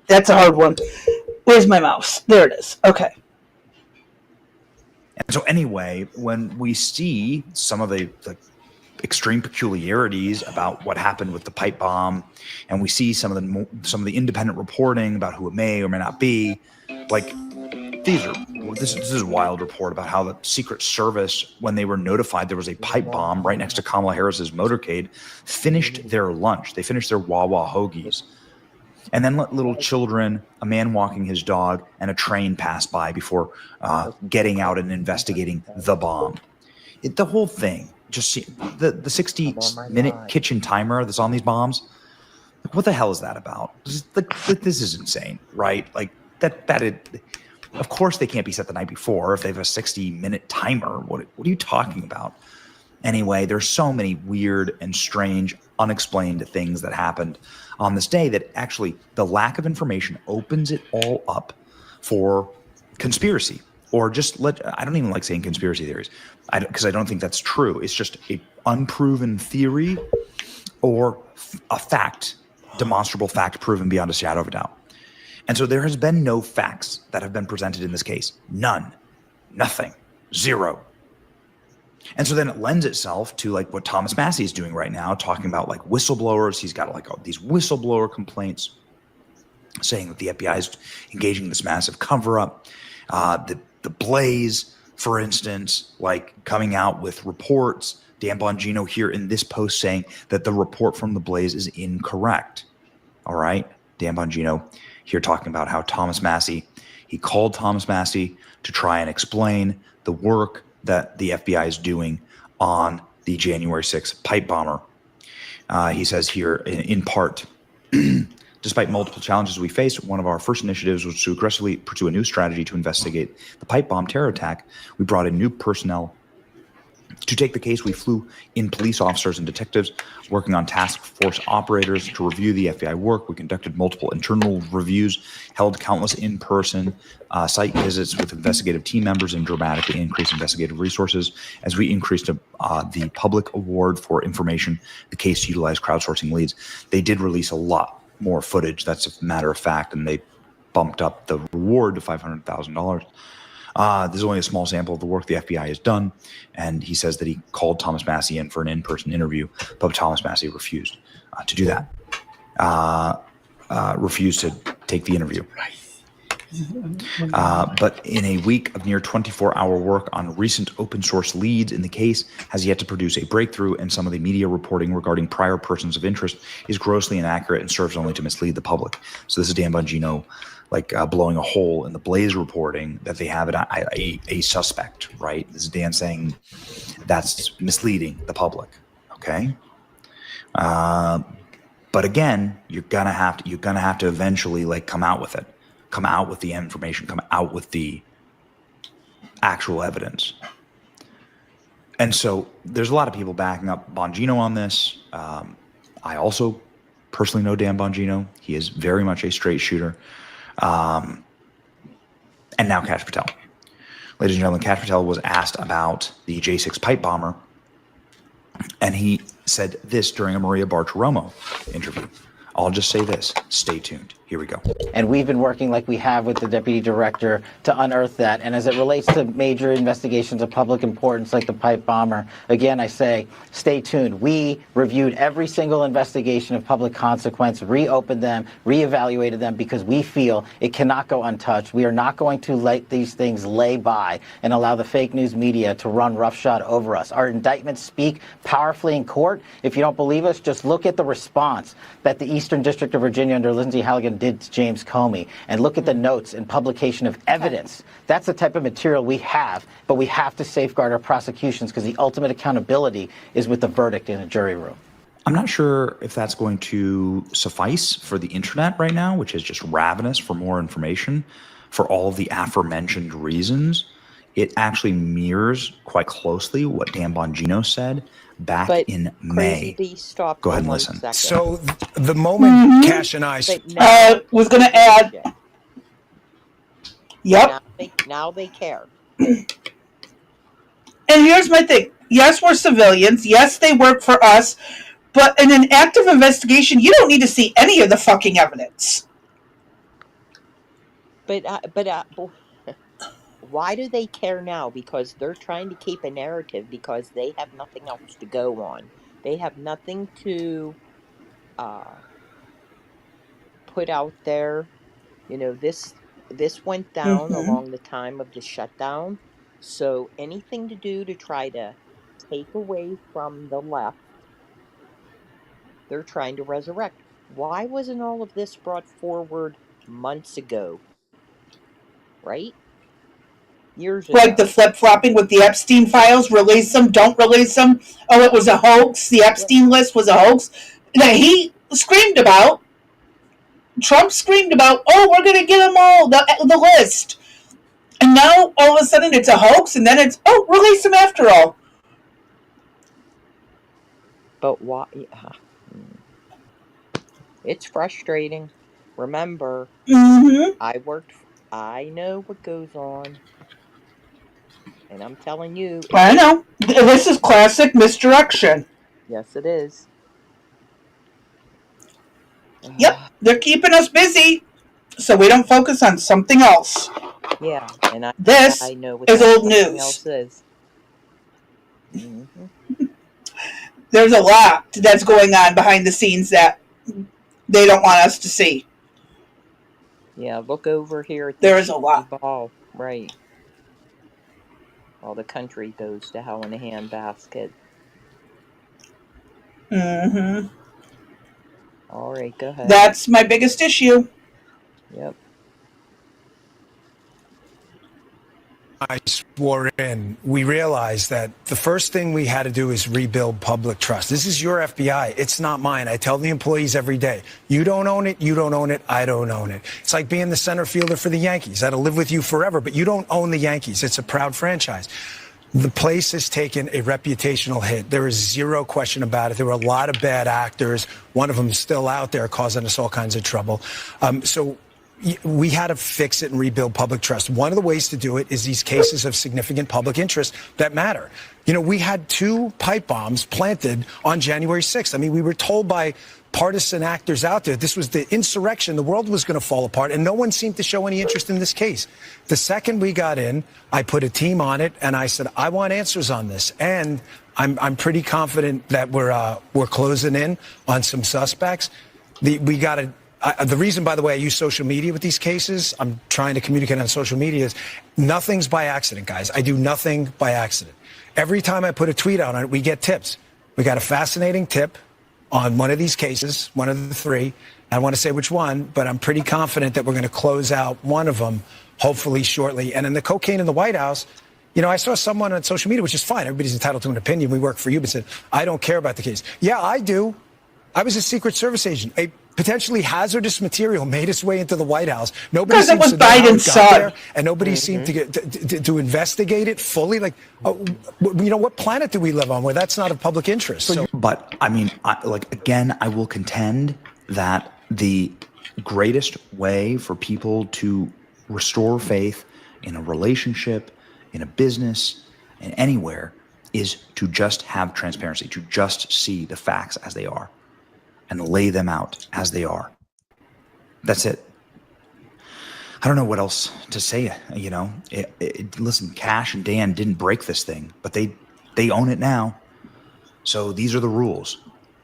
that's a hard one. Where's my mouse? There it is. Okay. And so anyway, when we see some of the extreme peculiarities about what happened with the pipe bomb, and we see some of the independent reporting about who it may or may not be, This is a wild report about how the Secret Service, when they were notified there was a pipe bomb right next to Kamala Harris's motorcade, finished their lunch. They finished their Wawa hoagies. And then let little children, a man walking his dog, and a train pass by before getting out and investigating the bomb. The whole thing, just see, the 60-minute kitchen timer that's on these bombs, like, what the hell is that about? This is insane, right? Like, of course they can't be set the night before if they have a 60-minute timer. What are you talking about? Anyway, there's so many weird and strange, unexplained things that happened on this day that actually the lack of information opens it all up for conspiracy, or just I don't even like saying conspiracy theories, because I don't think that's true. It's just a unproven theory or a fact, demonstrable fact proven beyond a shadow of a doubt. And so there has been no facts that have been presented in this case. None. Nothing. Zero. And so then it lends itself to like what Thomas Massie is doing right now, talking about like whistleblowers. He's got like all these whistleblower complaints saying that the FBI is engaging in this massive cover-up. The Blaze, for instance, like coming out with reports. Dan Bongino here in this post saying that the report from the Blaze is incorrect. All right. Dan Bongino here talking about how Thomas Massie, he called Thomas Massie to try and explain the work that the FBI is doing on the January 6th pipe bomber. He says here, in part, despite multiple challenges we faced, one of our first initiatives was to aggressively pursue a new strategy to investigate the pipe bomb terror attack. We brought in new personnel to take the case. We flew in police officers and detectives working on task force operators to review the FBI work. We conducted multiple internal reviews, held countless in-person site visits with investigative team members, and dramatically increased investigative resources. As we increased the public award for information, the case utilized crowdsourcing leads. They did release a lot more footage, that's a matter of fact, and they bumped up the reward to $500,000. This is only a small sample of the work the FBI has done, and he says that he called Thomas Massie in for an in-person interview, but Thomas Massie refused to do that, refused to take the interview. But in a week of near 24-hour work on recent open-source leads in the case, has yet to produce a breakthrough, and some of the media reporting regarding prior persons of interest is grossly inaccurate and serves only to mislead the public. So this is Dan Bongino blowing a hole in the Blaze reporting that they have a suspect, right? This is Dan saying that's misleading the public, okay? But again, you're gonna have to eventually come out with it, come out with the information, come out with the actual evidence. And so there's a lot of people backing up Bongino on this. I also personally know Dan Bongino. He is very much a straight shooter. And now Kash Patel. Ladies and gentlemen, Kash Patel was asked about the J6 pipe bomber, and he said this during a Maria Bartiromo interview. I'll just say this. Stay tuned. Here we go. And we've been working like we have with the deputy director to unearth that. And as it relates to major investigations of public importance like the pipe bomber, again, I say, stay tuned. We reviewed every single investigation of public consequence, reopened them, reevaluated them, because we feel it cannot go untouched. We are not going to let these things lay by and allow the fake news media to run roughshod over us. Our indictments speak powerfully in court. If you don't believe us, just look at the response that the Eastern District of Virginia under Lindsey Halligan did to James Comey, and look at the notes and publication of evidence. That's the type of material we have, but we have to safeguard our prosecutions, because the ultimate accountability is with the verdict in a jury room. I'm not sure if that's going to suffice for the internet right now, which is just ravenous for more information for all of the aforementioned reasons. It actually mirrors quite closely what Dan Bongino said back in May. Go ahead and listen. So the moment Kash and I was going to add. Yep. Now they care. And here's my thing. Yes, we're civilians. Yes, they work for us. But in an active investigation, you don't need to see any of the fucking evidence. But why do they care now? Because they're trying to keep a narrative, because they have nothing else to go on. They have nothing to put out there. You know, this This went down along the time of the shutdown. So anything to do to try to take away from the left, they're trying to resurrect. Why wasn't all of this brought forward months ago? Right? Years Like the ago. flip flopping with the Epstein files, release them, don't release them. Oh, it was a hoax. The Epstein list was a hoax that he screamed about. Trump screamed about, oh, we're going to get them all, the list. And now all of a sudden it's a hoax, and then it's, oh, release them after all. But why? It's frustrating. Remember, I know what goes on. And I'm telling you. I know. This is classic misdirection. Yes, it is. Yep, they're keeping us busy so we don't focus on something else. Yeah, and I know what is old something news. else is. There's a lot that's going on behind the scenes that they don't want us to see. Yeah, look over here at there is a lot. Ball, right? All the country goes to hell in a handbasket. All right, go ahead. That's my biggest issue. Yep. I swore in, we realized that the first thing we had to do is rebuild public trust. This is your FBI. It's not mine. I tell the employees every day, you don't own it, you don't own it, I don't own it. It's like being the center fielder for the Yankees. That'll live with you forever, but you don't own the Yankees. It's a proud franchise. The place has taken a reputational hit. There is zero question about it. There were a lot of bad actors. One of them is still out there causing us all kinds of trouble. So we had to fix it and rebuild public trust. One of the ways to do it is these cases of significant public interest that matter. You know, we had 2 pipe bombs planted on January 6th. I mean, we were told by partisan actors out there this was the insurrection, the world was going to fall apart, and no one seemed to show any interest in this case. The second we got in, I put a team on it, and I said, I want answers on this. And I'm pretty confident that we're closing in on some suspects. We got to. The reason, by the way, I use social media with these cases, I'm trying to communicate on social media, is nothing's by accident, guys. I do nothing by accident. Every time I put a tweet out on it, we get tips. We got a fascinating tip on one of these cases, one of the 3. I don't want to say which one, but I'm pretty confident that we're going to close out one of them, hopefully shortly. And in the cocaine in the White House, you know, I saw someone on social media, which is fine. Everybody's entitled to an opinion. We work for you, but said, I don't care about the case. Yeah, I do. I was a Secret Service agent. A potentially hazardous material made its way into the White House. Nobody because it was seems to know how it Biden's got son. there, and nobody seemed to get to investigate it fully. Like, you know, what planet do we live on where that's not of public interest? So, but I mean, again, I will contend that the greatest way for people to restore faith in a relationship, in a business, and anywhere is to just have transparency, to just see the facts as they are and lay them out as they are. That's it. I don't know what else to say. You know, listen, Cash and Dan didn't break this thing, but they own it now. So these are the rules.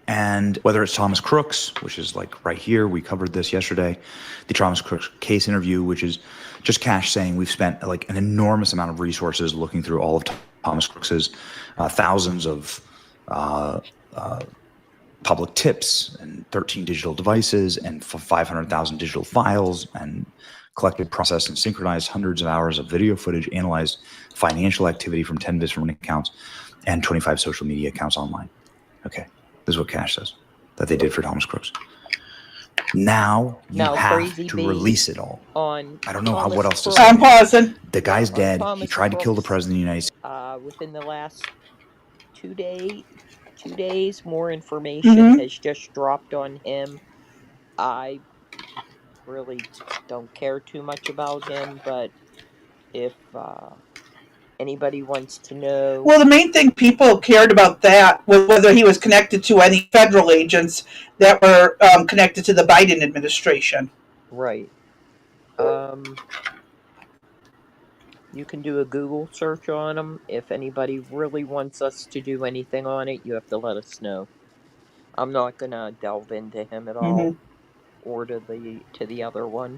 And whether it's Thomas Crooks, which is like right here, we covered this yesterday, the Thomas Crooks case interview, which is just Cash saying we've spent like an enormous amount of resources looking through all of Thomas Crooks's thousands of public tips and 13 digital devices and 500,000 digital files, and collected, processed, and synchronized hundreds of hours of video footage, analyzed financial activity from 10 different accounts and 25 social media accounts online. Okay, this is what Cash says that they did for Thomas Crooks. Now you have to release it all. I don't know what else to say. I'm pausing. The guy's dead. He tried to kill the president of the United States. Within the last 2 days, more information has just dropped on him. I really don't care too much about him, but if anybody wants to know. Well, the main thing people cared about that was whether he was connected to any federal agents that were connected to the Biden administration. Right. You can do a Google search on him. If anybody really wants us to do anything on it, you have to let us know. I'm not gonna delve into him at all, or to the other one.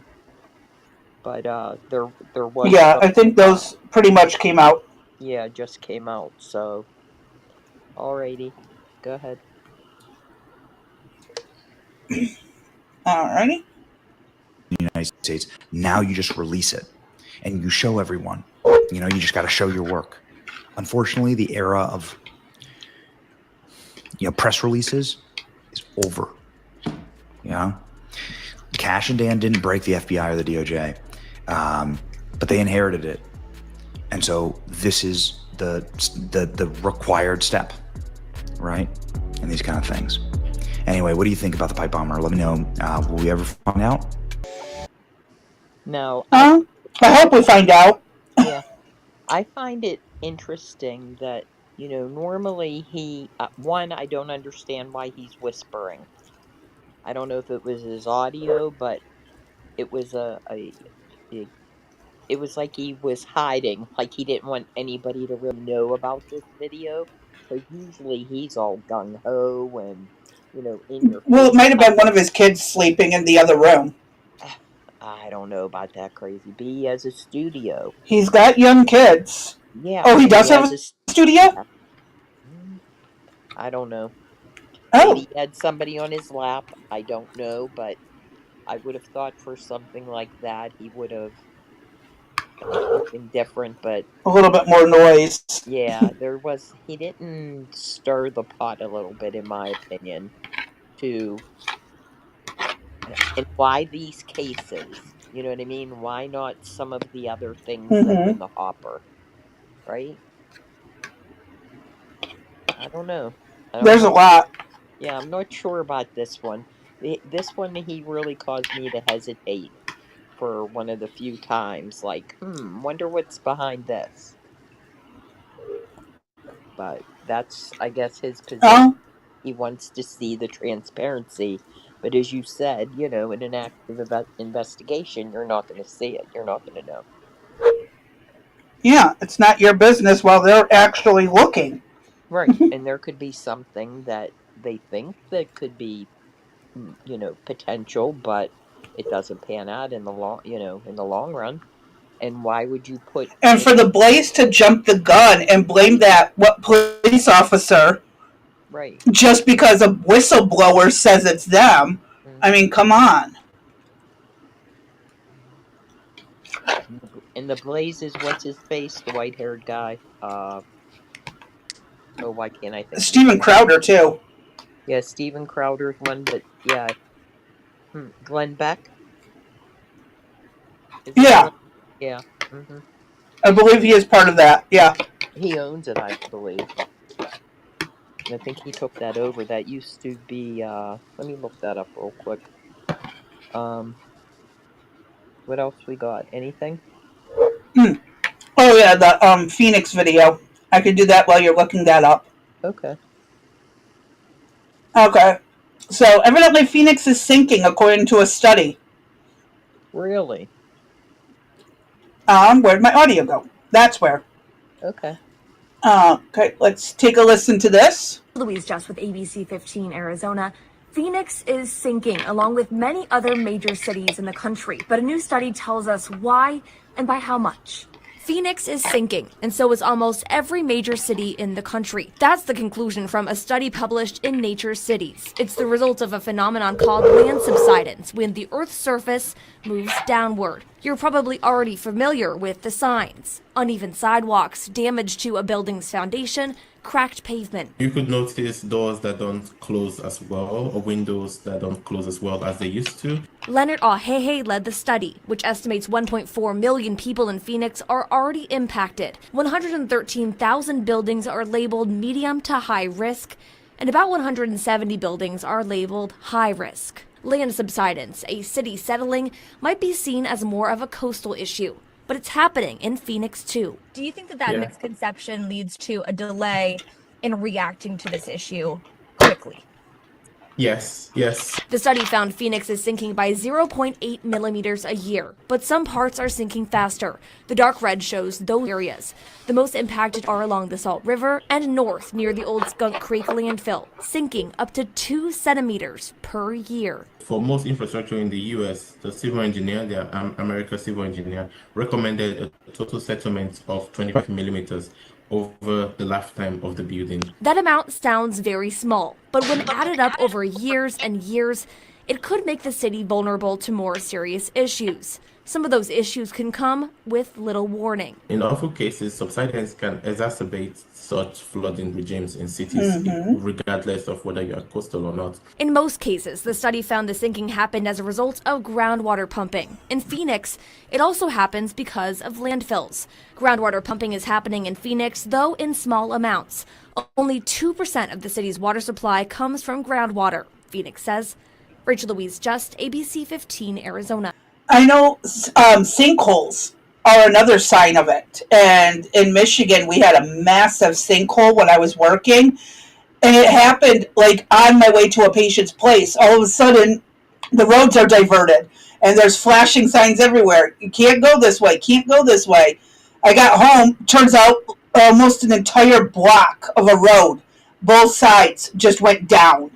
but there was Yeah, I think those pretty much came out. Yeah, just came out. So, alrighty, go ahead. Alrighty. The United States. Now you just release it and you show everyone. You just got to show your work. Unfortunately, the era of press releases is over. Cash and Dan didn't break the FBI or the DOJ, but they inherited it, and so this is the required step, right? And these kind of things. Anyway, what do you think about the pipe bomber? Let me know. Will we ever find out? No. I hope we find out. Yeah, I find it interesting that normally he one, I don't understand why he's whispering. I don't know if it was his audio, but it was it was like he was hiding, like he didn't want anybody to really know about this video. So usually he's all gung ho and in your Well, face. it might have been one of his kids sleeping in the other room. I don't know about that crazy, but he has a studio. He's got young kids. Yeah. Oh, he does have a studio? I don't know. Oh. Maybe he had somebody on his lap. I don't know, but I would have thought for something like that he would have done something different, but a little bit more noise. Yeah, he didn't stir the pot a little bit, in my opinion, and why these cases? You know what I mean? Why not some of the other things that are in the hopper, right? I don't know. There's a lot. Yeah, I'm not sure about this one. This one, he really caused me to hesitate for one of the few times, like, wonder what's behind this. But that's, I guess, his position. He wants to see the transparency. But as you said, in an active investigation, you're not going to see it. You're not going to know. Yeah, it's not your business while they're actually looking. Right, and there could be something that they think that could be, potential, but it doesn't pan out in the long run. And why would you put? And for the Blaze to jump the gun and blame that police officer, right? Just because a whistleblower says it's them. I mean, come on. And the Blaze is what's his face, the white-haired guy. Why can't I think? Steven Crowder too. Yeah, Steven Crowder's one, but yeah, Glenn Beck. Yeah. Yeah. I believe he is part of that. Yeah. He owns it, I believe. I think he took that over. That used to be. Let me look that up real quick. What else we got? Anything? Oh yeah, the Phoenix video. I could do that while you're looking that up. Okay. Okay. So evidently Phoenix is sinking according to a study. Really? Where'd my audio go? That's where. Okay. Okay, let's take a listen to this. Louise Just with ABC 15 Arizona. Phoenix is sinking along with many other major cities in the country, but a new study tells us why and by how much. Phoenix is sinking, and so is almost every major city in the country. That's the conclusion from a study published in Nature Cities. It's the result of a phenomenon called land subsidence, when the Earth's surface moves downward. You're probably already familiar with the signs. Uneven sidewalks, damage to a building's foundation, cracked pavement. You could notice doors that don't close as well, or windows that don't close as well as they used to. Leonard Auhehe led the study, which estimates 1.4 million people in Phoenix are already impacted. 113,000 buildings are labeled medium to high risk, and about 170 buildings are labeled high risk. Land subsidence, a city settling, might be seen as more of a coastal issue, but it's happening in Phoenix too. Do you think that misconception leads to a delay in reacting to this issue quickly? Yes, yes. The study found Phoenix is sinking by 0.8 millimeters a year, but some parts are sinking faster. The dark red shows those areas. The most impacted are along the Salt River and north near the old Skunk Creek landfill, sinking up to 2 centimeters per year. For most infrastructure in the U.S., the civil engineer, the American civil engineer, recommended a total settlement of 25 millimeters over the lifetime of the building. That amount sounds very small, but when added up over years and years, it could make the city vulnerable to more serious issues. Some of those issues can come with little warning. In awful cases, subsidence can exacerbate such flooding regimes in cities, regardless of whether you are coastal or not. In most cases, the study found the sinking happened as a result of groundwater pumping. In Phoenix, it also happens because of landfills. Groundwater pumping is happening in Phoenix, though in small amounts. Only 2% of the city's water supply comes from groundwater, Phoenix says. Rachel Louise Just, ABC 15, Arizona. I know sinkholes are another sign of it. And in Michigan, we had a massive sinkhole when I was working. And it happened like on my way to a patient's place. All of a sudden, the roads are diverted. And there's flashing signs everywhere. You can't go this way, can't go this way. I got home, turns out almost an entire block of a road, both sides just went down.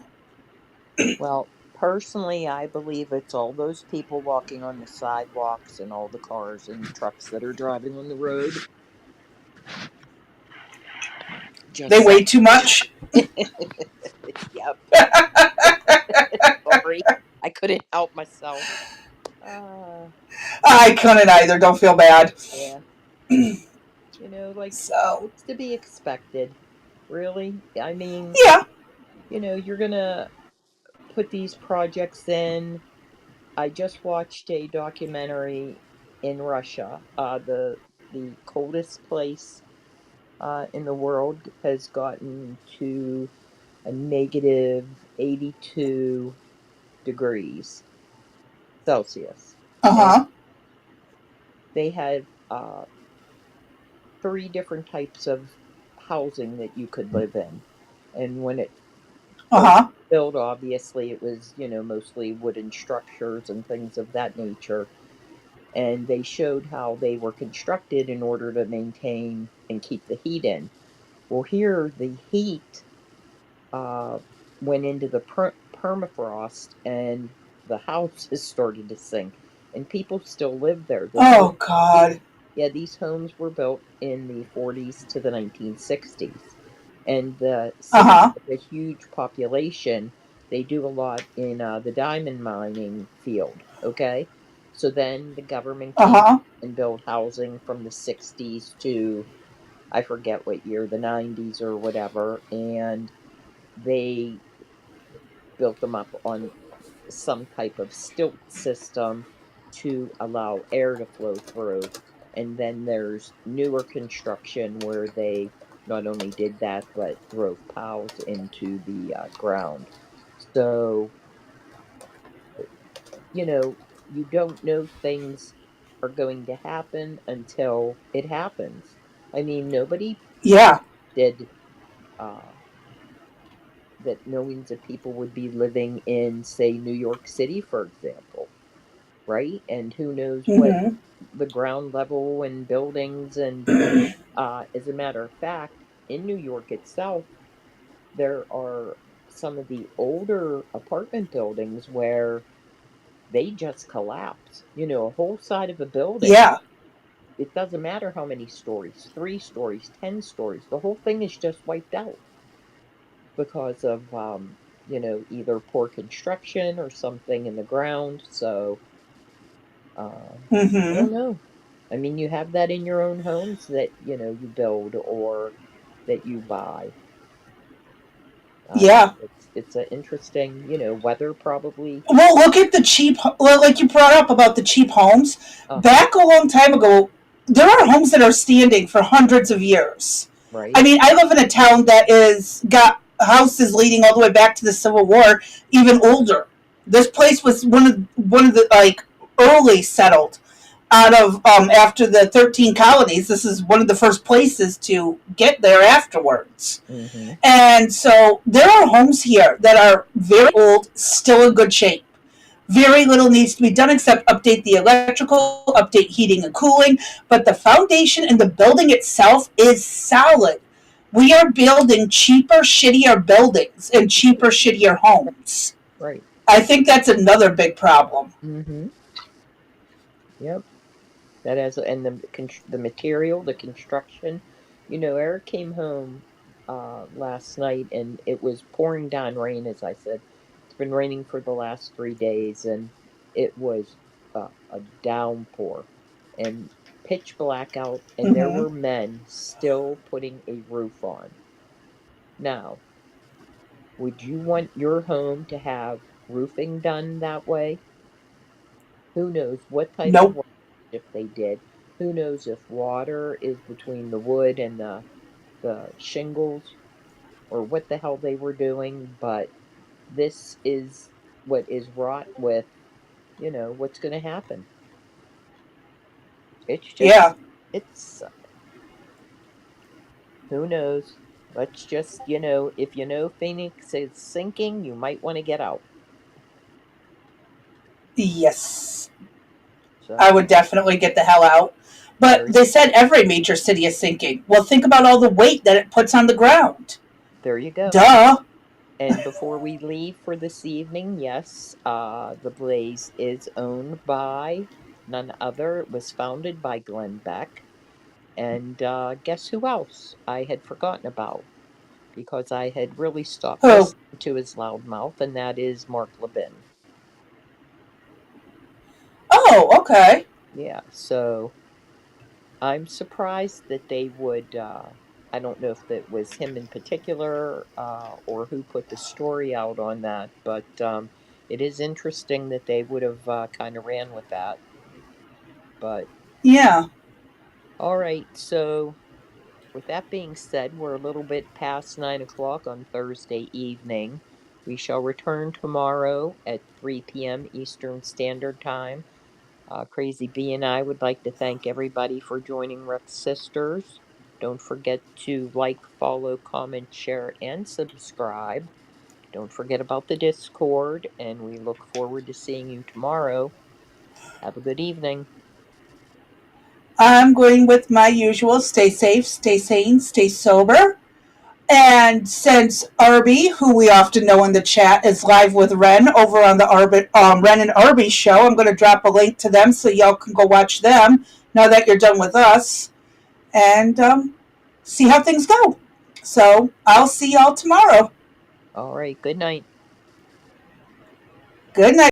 Well, personally, I believe it's all those people walking on the sidewalks and all the cars and trucks that are driving on the road. They weigh too much. Yep. Sorry, I couldn't help myself. I couldn't either. Don't feel bad. Yeah. Like, so it's to be expected. Really? I mean, yeah. You're gonna put these projects in. I just watched a documentary in Russia. The coldest place in the world has gotten to a negative 82 degrees Celsius. They had 3 different types of housing that you could live in. And when it built, obviously, it was, mostly wooden structures and things of that nature. And they showed how they were constructed in order to maintain and keep the heat in. Well, here, the heat went into the permafrost, and the houses started to sink. And people still live there. Oh, God. Yeah, these homes were built in the 40s to the 1960s. And the city has a huge population. They do a lot in the diamond mining field, okay? So then the government came and built housing from the 60s to, I forget what year, the 90s or whatever. And they built them up on some type of stilt system to allow air to flow through. And then there's newer construction where they not only did that, but drove piles into the ground. So, you don't know things are going to happen until it happens. I mean, nobody did that millions of people would be living in, say, New York City, for example, right? And who knows what the ground level and buildings and as a matter of fact, in New York itself, there are some of the older apartment buildings where they just collapse. A whole side of a building. Yeah. It doesn't matter how many stories, 3 stories, 10 stories. The whole thing is just wiped out because of, either poor construction or something in the ground. So, I don't know. I mean, you have that in your own homes that, you build or that you buy. Yeah. It's an interesting, weather probably. Well, look at the cheap, like you brought up about the cheap homes. Back a long time ago, there are homes that are standing for hundreds of years. Right. I mean, I live in a town that got houses leading all the way back to the Civil War, even older. This place was one of the early settled. out of after the 13 colonies. This is one of the first places to get there afterwards. Mm-hmm. And so there are homes here that are very old, still in good shape. Very little needs to be done except update the electrical, update heating and cooling, but the foundation and the building itself is solid. We are building cheaper, shittier buildings and cheaper, shittier homes. Right. I think that's another big problem. Mm-hmm. Yep. That has, and the material, the construction. Eric came home last night, and it was pouring down rain. As I said, it's been raining for the last 3 days, and it was a downpour and pitch black out. And there Mm-hmm. were men still putting a roof on. Now, would you want your home to have roofing done that way? Who knows what type of Nope. work if they did? Who knows if water is between the wood and the shingles or what the hell they were doing? But this is what is wrought with, what's going to happen. It's Yeah. just, it's, who knows? Let's just, if Phoenix is sinking, you might want to get out. Yes. I So, would definitely get the hell out. But they said every major city is sinking. Well, think about all the weight that it puts on the ground. there you go. Duh. And before we leave for this evening, yes, the Blaze is owned by none other. It was founded by Glenn Beck. And guess who else I had forgotten about because I had really stopped Who? listening to his loud mouth, and that is Mark Levin. Oh, okay. Yeah, so I'm surprised that they would. I don't know if that was him in particular or who put the story out on that, but it is interesting that they would have kind of ran with that. But Yeah. all right, so with that being said, we're a little bit past 9 o'clock on Thursday evening. We shall return tomorrow at 3 p.m. Eastern Standard Time. Crazy B and I would like to thank everybody for joining Rex Sisters. Don't forget to like, follow, comment, share, and subscribe. Don't forget about the Discord, and we look forward to seeing you tomorrow. Have a good evening. I'm going with my usual stay safe, stay sane, stay sober. And since Arby, who we often know in the chat, is live with Ren over on the Ren and Arby show, I'm going to drop a link to them so y'all can go watch them now that you're done with us and see how things go. So I'll see y'all tomorrow. All right, good night. Good night.